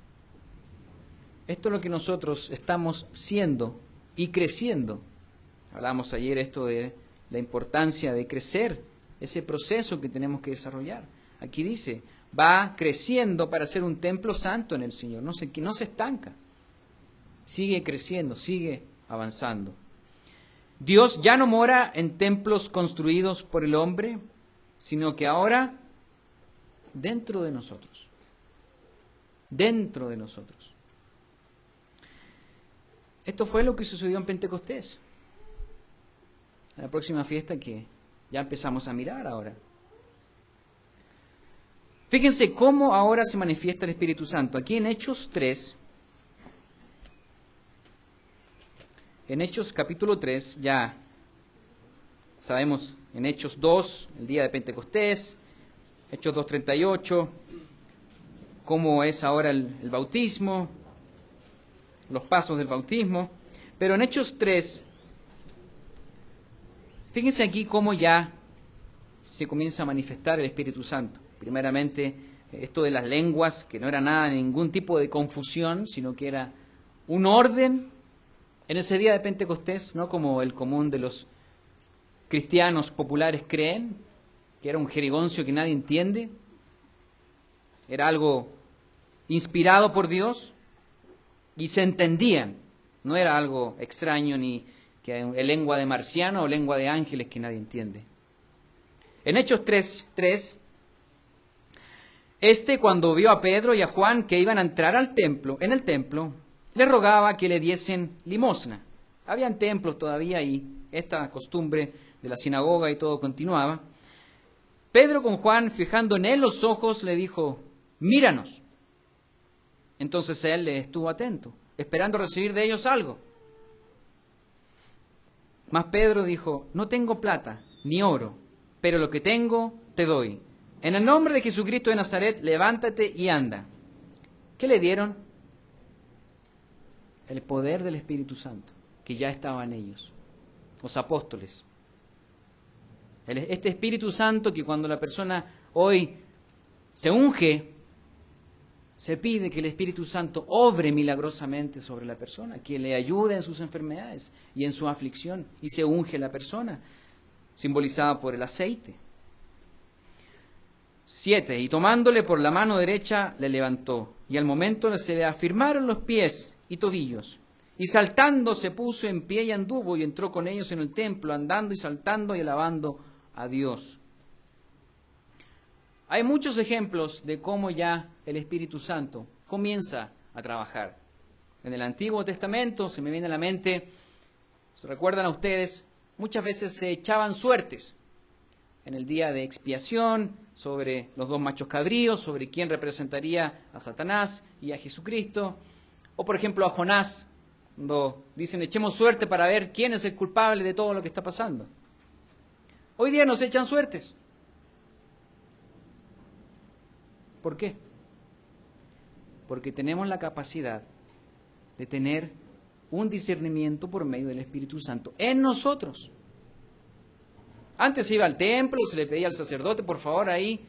Esto es lo que nosotros estamos siendo y creciendo. Hablamos ayer esto de la importancia de crecer, ese proceso que tenemos que desarrollar. Aquí dice, va creciendo para ser un templo santo en el Señor, no se estanca, sigue creciendo, sigue avanzando. Dios ya no mora en templos construidos por el hombre, sino que ahora dentro de nosotros. Dentro de nosotros. Esto fue lo que sucedió en Pentecostés. La próxima fiesta que ya empezamos a mirar ahora. Fíjense cómo ahora se manifiesta el Espíritu Santo. Aquí en Hechos 3, en Hechos capítulo 3, ya sabemos en Hechos 2, el día de Pentecostés, Hechos 2:38, cómo es ahora el bautismo, los pasos del bautismo. Pero en Hechos 3, fíjense aquí cómo ya se comienza a manifestar el Espíritu Santo. Primeramente, esto de las lenguas, que no era nada, ningún tipo de confusión, sino que era un orden en ese día de Pentecostés, no como el común de los cristianos populares creen, que era un jerigoncio que nadie entiende. Era algo inspirado por Dios y se entendían. No era algo extraño ni que es lengua de marciano o lengua de ángeles que nadie entiende. En Hechos 3:3, cuando vio a Pedro y a Juan que iban a entrar al templo, en el templo, le rogaba que le diesen limosna. Habían templos todavía y esta costumbre de la sinagoga y todo continuaba. Pedro con Juan, fijando en él los ojos, le dijo: míranos. Entonces él le estuvo atento, esperando recibir de ellos algo. Mas Pedro dijo: no tengo plata ni oro, pero lo que tengo te doy. En el nombre de Jesucristo de Nazaret, levántate y anda. ¿Qué le dieron? El poder del Espíritu Santo, que ya estaba en ellos, los apóstoles. Este Espíritu Santo que cuando la persona hoy se unge, se pide que el Espíritu Santo obre milagrosamente sobre la persona, que le ayude en sus enfermedades y en su aflicción, y se unge la persona, simbolizada por el aceite. 7. Y tomándole por la mano derecha le levantó, y al momento se le afirmaron los pies y tobillos, y saltando se puso en pie y anduvo, y entró con ellos en el templo, andando y saltando y alabando a Dios. Hay muchos ejemplos de cómo ya el Espíritu Santo comienza a trabajar. En el Antiguo Testamento, se me viene a la mente, ¿se recuerdan a ustedes? Muchas veces se echaban suertes en el día de expiación sobre los dos machos cabríos, sobre quién representaría a Satanás y a Jesucristo. O por ejemplo a Jonás, cuando dicen echemos suerte para ver quién es el culpable de todo lo que está pasando. Hoy día nos echan suertes. ¿Por qué? Porque tenemos la capacidad de tener un discernimiento por medio del Espíritu Santo en nosotros. Antes se iba al templo, se le pedía al sacerdote, por favor ahí,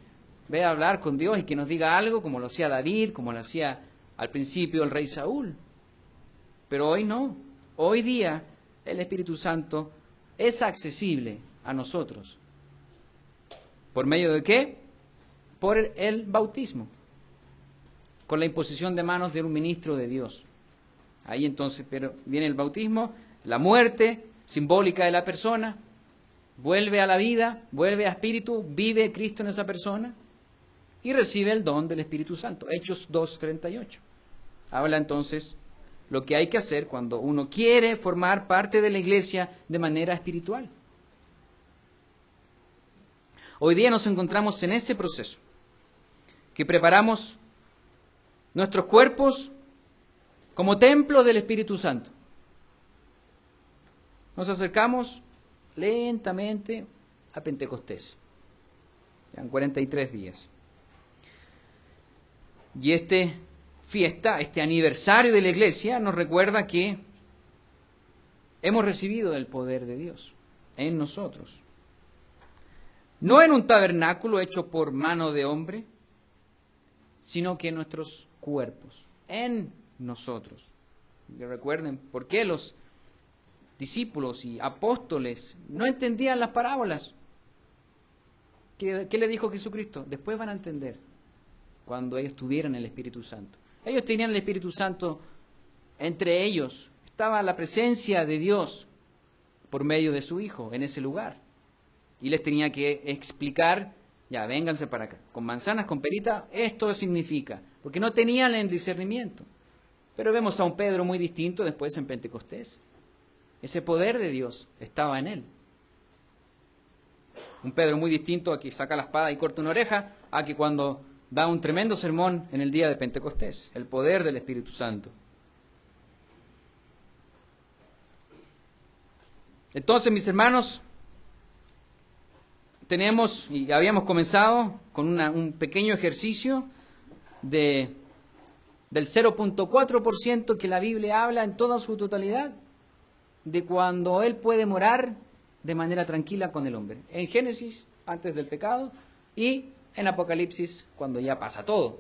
ve a hablar con Dios y que nos diga algo, como lo hacía David, como lo hacía al principio el rey Saúl. Pero hoy no. Hoy día el Espíritu Santo es accesible a nosotros. ¿Por medio de qué? Por el bautismo, con la imposición de manos de un ministro de Dios. Ahí entonces pero viene el bautismo, la muerte simbólica de la persona, vuelve a la vida, vuelve a espíritu, vive Cristo en esa persona y recibe el don del Espíritu Santo. Hechos 2:38. Habla entonces lo que hay que hacer cuando uno quiere formar parte de la iglesia de manera espiritual. Hoy día nos encontramos en ese proceso, que preparamos nuestros cuerpos como templo del Espíritu Santo. Nos acercamos lentamente a Pentecostés. Eran 43 días. Y esta fiesta, este aniversario de la iglesia, nos recuerda que hemos recibido el poder de Dios en nosotros. No en un tabernáculo hecho por mano de hombre, sino que en nuestros cuerpos, en nosotros. Y recuerden por qué los discípulos y apóstoles no entendían las parábolas. ¿Qué le dijo Jesucristo? Después van a entender cuando ellos tuvieran el Espíritu Santo. Ellos tenían el Espíritu Santo entre ellos. Estaba la presencia de Dios por medio de su Hijo en ese lugar. Y les tenía que explicar, ya, vénganse para acá. Con manzanas, con perita, esto significa. Porque no tenían el discernimiento. Pero vemos a un Pedro muy distinto después en Pentecostés. Ese poder de Dios estaba en él. Un Pedro muy distinto a que saca la espada y corta una oreja, a que cuando da un tremendo sermón en el día de Pentecostés. El poder del Espíritu Santo. Entonces, mis hermanos, tenemos y habíamos comenzado con un pequeño ejercicio del 0.4% que la Biblia habla en toda su totalidad, de cuando Él puede morar de manera tranquila con el hombre. En Génesis, antes del pecado, y en Apocalipsis, cuando ya pasa todo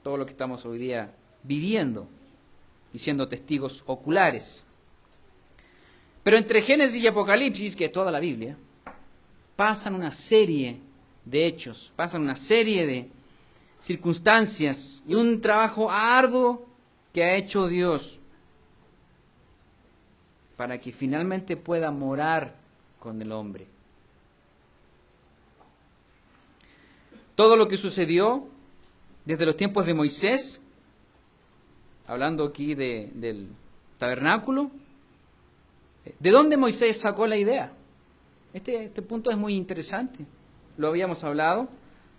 lo que estamos hoy día viviendo y siendo testigos oculares. Pero entre Génesis y Apocalipsis, que es toda la Biblia, pasan una serie de hechos, pasan una serie de circunstancias y un trabajo arduo que ha hecho Dios para que finalmente pueda morar con el hombre. Todo lo que sucedió desde los tiempos de Moisés, hablando aquí del tabernáculo, ¿de dónde Moisés sacó la idea? Este punto es muy interesante. Lo habíamos hablado,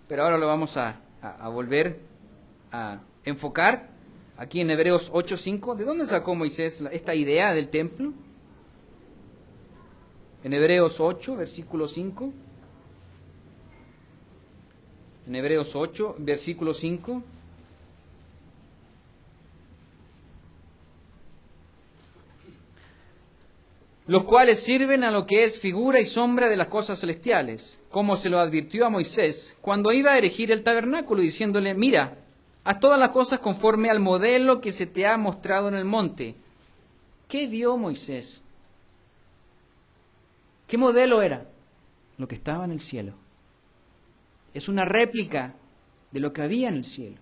pero ahora lo vamos a volver a enfocar aquí en Hebreos 8:5. ¿De dónde sacó Moisés esta idea del templo? En Hebreos 8, versículo 5. En Hebreos 8, versículo 5. Los cuales sirven a lo que es figura y sombra de las cosas celestiales, como se lo advirtió a Moisés cuando iba a erigir el tabernáculo, diciéndole, mira, haz todas las cosas conforme al modelo que se te ha mostrado en el monte. ¿Qué vio Moisés? ¿Qué modelo era? Lo que estaba en el cielo. Es una réplica de lo que había en el cielo.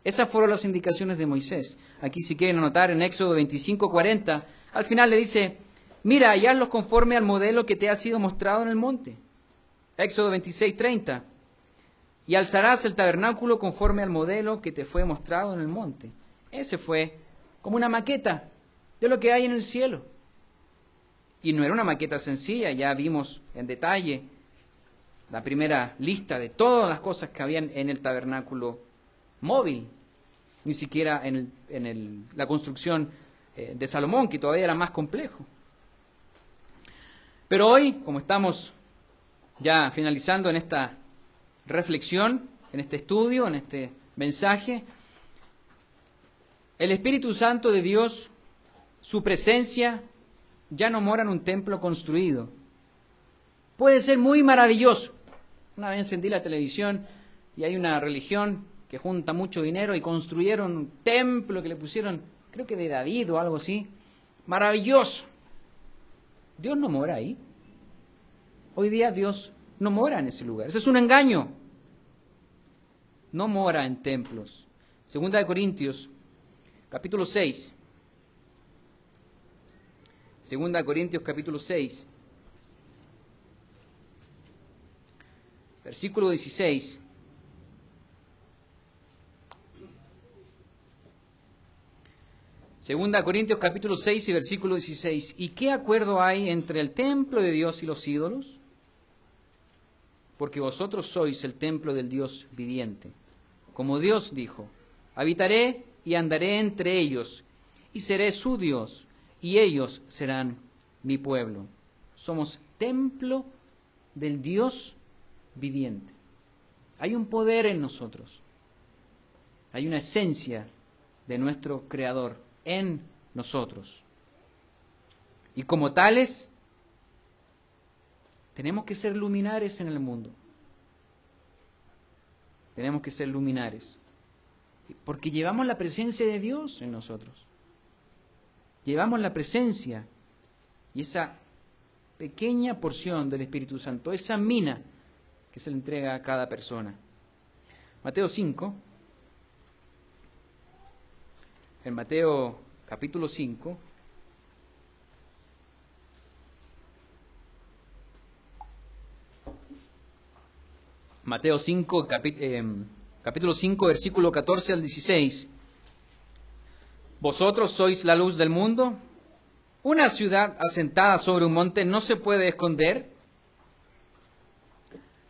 Esas fueron las indicaciones de Moisés. Aquí si quieren anotar en Éxodo 25:40, al final le dice, mira, y hazlos conforme al modelo que te ha sido mostrado en el monte. Éxodo 26:30. Y alzarás el tabernáculo conforme al modelo que te fue mostrado en el monte. Ese fue como una maqueta de lo que hay en el cielo. Y no era una maqueta sencilla, ya vimos en detalle la primera lista de todas las cosas que habían en el tabernáculo móvil, ni siquiera en la construcción de Salomón, que todavía era más complejo. Pero hoy, como estamos ya finalizando en esta reflexión, en este estudio, en este mensaje, el Espíritu Santo de Dios, su presencia, ya no mora en un templo construido. Puede ser muy maravilloso. Una vez encendí la televisión y hay una religión que junta mucho dinero y construyeron un templo que le pusieron, creo que de David o algo así. Maravilloso. Dios no mora ahí. Hoy día Dios no mora en ese lugar. Ese es un engaño. No mora en templos. Segunda de Corintios, capítulo 6. Segunda de Corintios, capítulo 6. Versículo 16. Segunda de Corintios capítulo 6 y versículo 16. ¿Y qué acuerdo hay entre el templo de Dios y los ídolos? Porque vosotros sois el templo del Dios viviente. Como Dios dijo, habitaré y andaré entre ellos, y seré su Dios, y ellos serán mi pueblo. Somos templo del Dios viviente. Hay un poder en nosotros. Hay una esencia de nuestro Creador en nosotros. Y como tales, tenemos que ser luminares en el mundo. Tenemos que ser luminares. Porque llevamos la presencia de Dios en nosotros. Llevamos la presencia y esa pequeña porción del Espíritu Santo, esa mina que se le entrega a cada persona. Mateo 5, en Mateo capítulo 5, Mateo 5, capítulo 5, versículo 14 al 16. Vosotros sois la luz del mundo. Una ciudad asentada sobre un monte no se puede esconder,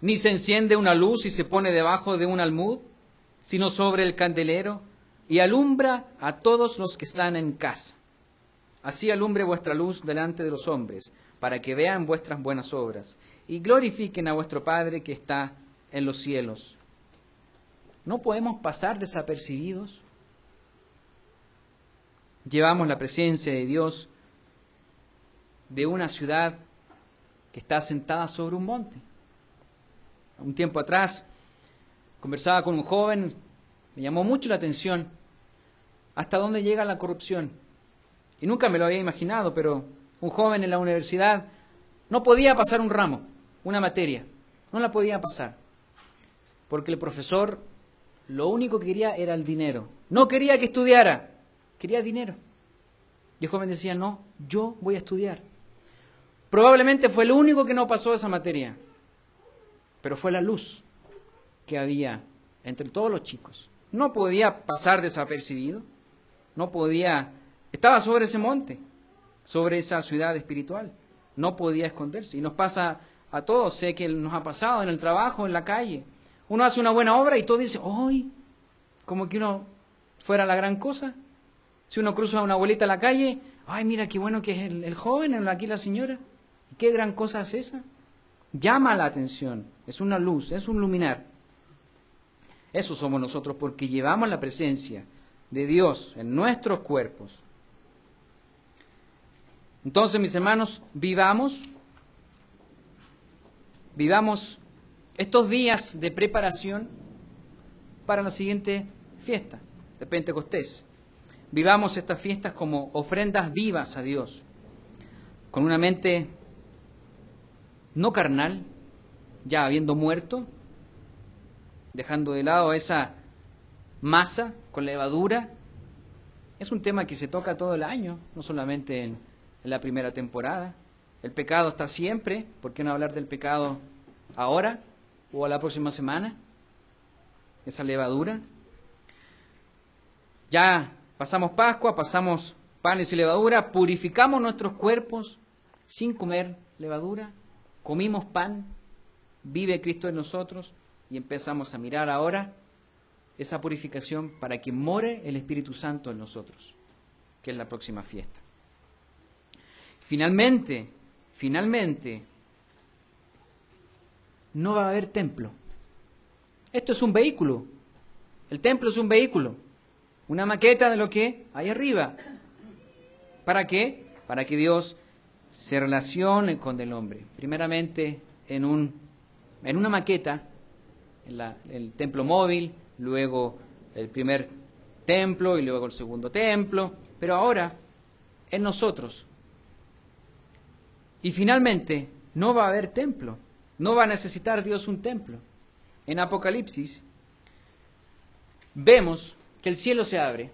ni se enciende una luz y se pone debajo de un almud, sino sobre el candelero, y alumbra a todos los que están en casa. Así alumbre vuestra luz delante de los hombres, para que vean vuestras buenas obras, y glorifiquen a vuestro Padre que está en los cielos. ¿No podemos pasar desapercibidos? Llevamos la presencia de Dios de una ciudad que está asentada sobre un monte. Un tiempo atrás conversaba con un joven, me llamó mucho la atención hasta dónde llega la corrupción. Y nunca me lo había imaginado, pero un joven en la universidad no podía pasar un ramo, una materia, no la podía pasar. Porque el profesor lo único que quería era el dinero. No quería que estudiara, quería dinero. Y el joven decía, no, yo voy a estudiar. Probablemente fue el único que no pasó esa materia, pero fue la luz que había entre todos los chicos. No podía pasar desapercibido, no podía, estaba sobre ese monte, sobre esa ciudad espiritual, no podía esconderse. Y nos pasa a todos, sé que nos ha pasado en el trabajo, en la calle. Uno hace una buena obra y todo dice, ¡ay! Como que uno fuera la gran cosa. Si uno cruza a una abuelita en la calle, ¡ay, mira qué bueno que es el joven, aquí la señora! ¿Qué gran cosa es esa? Llama la atención, es una luz, es un luminar. Eso somos nosotros porque llevamos la presencia de Dios en nuestros cuerpos. Entonces, mis hermanos, vivamos estos días de preparación para la siguiente fiesta de Pentecostés. Vivamos estas fiestas como ofrendas vivas a Dios, con una mente no carnal, ya habiendo muerto, dejando de lado esa masa con levadura. Es un tema que se toca todo el año, no solamente en la primera temporada. El pecado está siempre, ¿por qué no hablar del pecado ahora o a la próxima semana? Esa levadura. Ya pasamos Pascua, pasamos panes y levadura, purificamos nuestros cuerpos sin comer levadura, comimos pan, vive Cristo en nosotros y empezamos a mirar ahora esa purificación para que more el Espíritu Santo en nosotros, que es la próxima fiesta. Finalmente, no va a haber templo. Esto es un vehículo. El templo es un vehículo, una maqueta de lo que hay arriba. ¿Para qué? Para que Dios se relacione con el hombre. Primeramente en una maqueta, el templo móvil, luego el primer templo y luego el segundo templo, pero ahora en nosotros. Y finalmente no va a haber templo, no va a necesitar Dios un templo. En Apocalipsis vemos que el cielo se abre.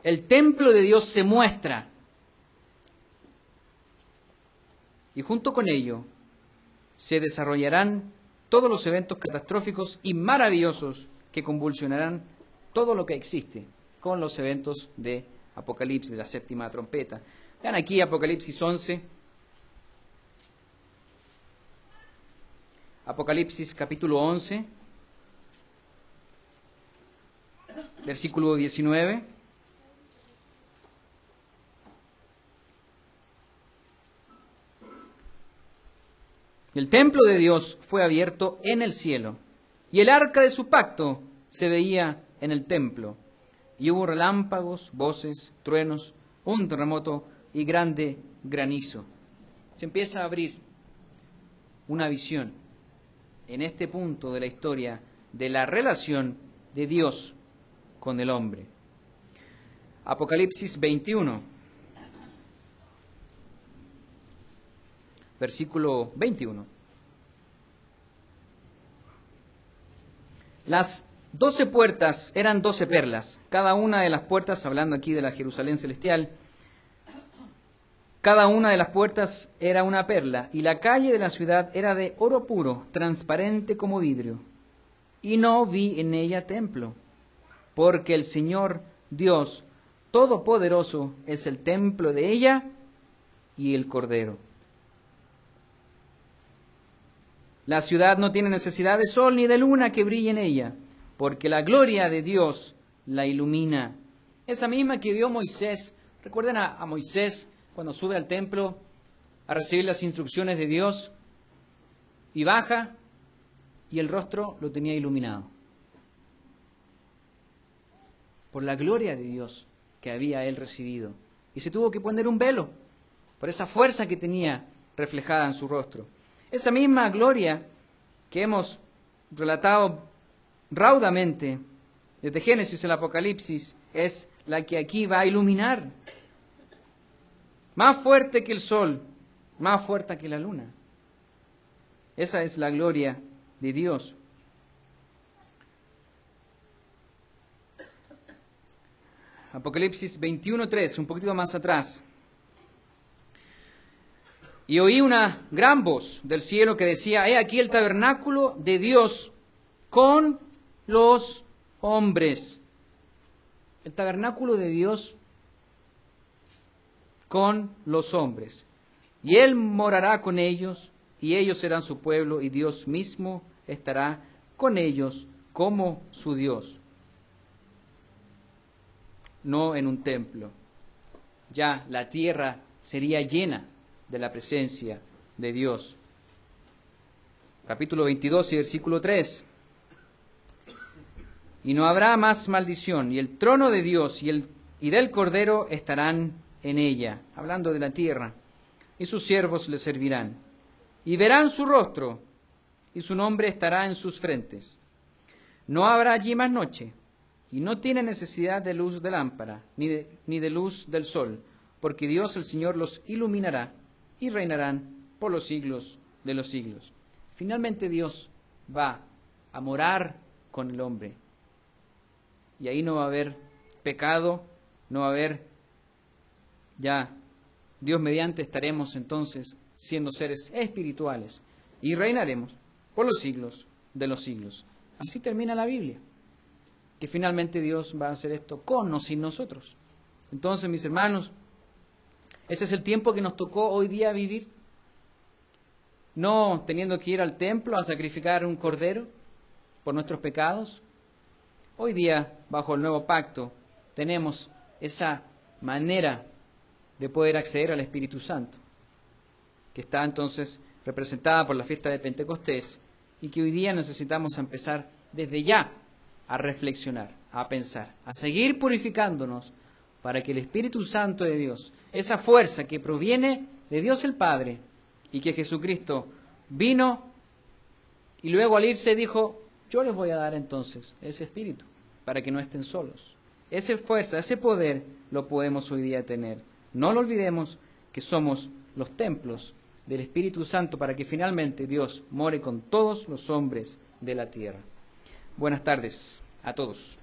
El templo de Dios se muestra. Y junto con ello se desarrollarán todos los eventos catastróficos y maravillosos que convulsionarán todo lo que existe con los eventos de Apocalipsis, de la séptima trompeta. Vean aquí Apocalipsis 11. Apocalipsis capítulo 11. versículo 19. El templo de Dios fue abierto en el cielo, y el arca de su pacto se veía en el templo. Y hubo relámpagos, voces, truenos, un terremoto y grande granizo. Se empieza a abrir una visión en este punto de la historia de la relación de Dios con el hombre. Apocalipsis 21, versículo 21. Las 12 puertas eran 12 perlas. Cada una de las puertas, hablando aquí de la Jerusalén celestial, cada una de las puertas era una perla, y la calle de la ciudad era de oro puro, transparente como vidrio. Y no vi en ella templo, porque el Señor Dios Todopoderoso es el templo de ella y el Cordero. La ciudad no tiene necesidad de sol ni de luna que brille en ella, porque la gloria de Dios la ilumina. Esa misma que vio Moisés. ¿Recuerdan a Moisés cuando sube al templo a recibir las instrucciones de Dios y baja y el rostro lo tenía iluminado? Por la gloria de Dios que había él recibido. Y se tuvo que poner un velo por esa fuerza que tenía reflejada en su rostro. Esa misma gloria que hemos relatado raudamente desde Génesis al Apocalipsis es la que aquí va a iluminar. Más fuerte que el sol, más fuerte que la luna. Esa es la gloria de Dios. Apocalipsis 21:3, un poquito más atrás. Y oí una gran voz del cielo que decía: he aquí el tabernáculo de Dios con los hombres. El tabernáculo de Dios con los hombres. Y Él morará con ellos, y ellos serán su pueblo, y Dios mismo estará con ellos como su Dios. No en un templo. Ya la tierra sería llena de la presencia de Dios. Capítulo 22 y versículo 3. Y no habrá más maldición, y el trono de Dios y del Cordero estarán en ella, hablando de la tierra, y sus siervos le servirán. Y verán su rostro, y su nombre estará en sus frentes. No habrá allí más noche, y no tiene necesidad de luz de lámpara, ni de luz del sol, porque Dios el Señor los iluminará, y reinarán por los siglos de los siglos. Finalmente Dios va a morar con el hombre. Y ahí no va a haber pecado, no va a haber ya, Dios mediante estaremos entonces siendo seres espirituales y reinaremos por los siglos de los siglos. Así termina la Biblia, que finalmente Dios va a hacer esto con o sin nosotros. Entonces, mis hermanos, ese es el tiempo que nos tocó hoy día vivir, no teniendo que ir al templo a sacrificar un cordero por nuestros pecados. Hoy día, bajo el nuevo pacto, tenemos esa manera de poder acceder al Espíritu Santo, que está entonces representada por la fiesta de Pentecostés, y que hoy día necesitamos empezar desde ya a reflexionar, a pensar, a seguir purificándonos para que el Espíritu Santo de Dios, esa fuerza que proviene de Dios el Padre y que Jesucristo vino y luego al irse dijo: yo les voy a dar entonces ese Espíritu para que no estén solos. Esa fuerza, ese poder lo podemos hoy día tener. No lo olvidemos que somos los templos del Espíritu Santo para que finalmente Dios more con todos los hombres de la tierra. Buenas tardes a todos.